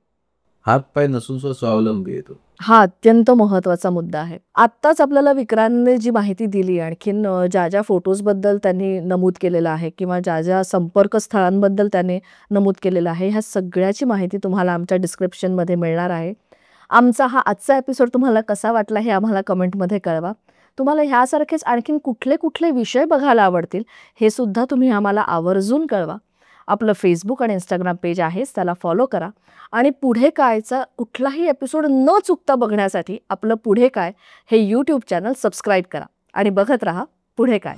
हात पाय नसून स्वावलंबी येतो. हा अत्यंत महत्त्वाचा मुद्दा आहे. आत्ताच आपल्याला विक्रांतने जी माहिती दिली आणखीन ज्या ज्या फोटोजबद्दल त्यांनी नमूद केलेलं आहे किंवा ज्या ज्या संपर्क स्थळांबद्दल त्याने नमूद केलेलं आहे, ह्या सगळ्याची माहिती तुम्हाला आमच्या डिस्क्रिप्शनमध्ये मिळणार आहे. आमचा हा आजचा एपिसोड तुम्हाला कसा वाटला हे आम्हाला कमेंटमध्ये कळवा. तुम्हाला ह्यासारखेच आणखीन कुठले कुठले विषय बघायला आवडतील हे सुद्धा तुम्ही आम्हाला आवर्जून कळवा. आपलं फेसबुक आणि इंस्टाग्राम पेज आहेच, त्याला फॉलो करा. आणि पुढे कायचा कुठलाही एपिसोड न चुकता बघण्यासाठी आपलं पुढे काय हे यूट्यूब चॅनल सबस्क्राईब करा आणि बघत राहा पुढे काय.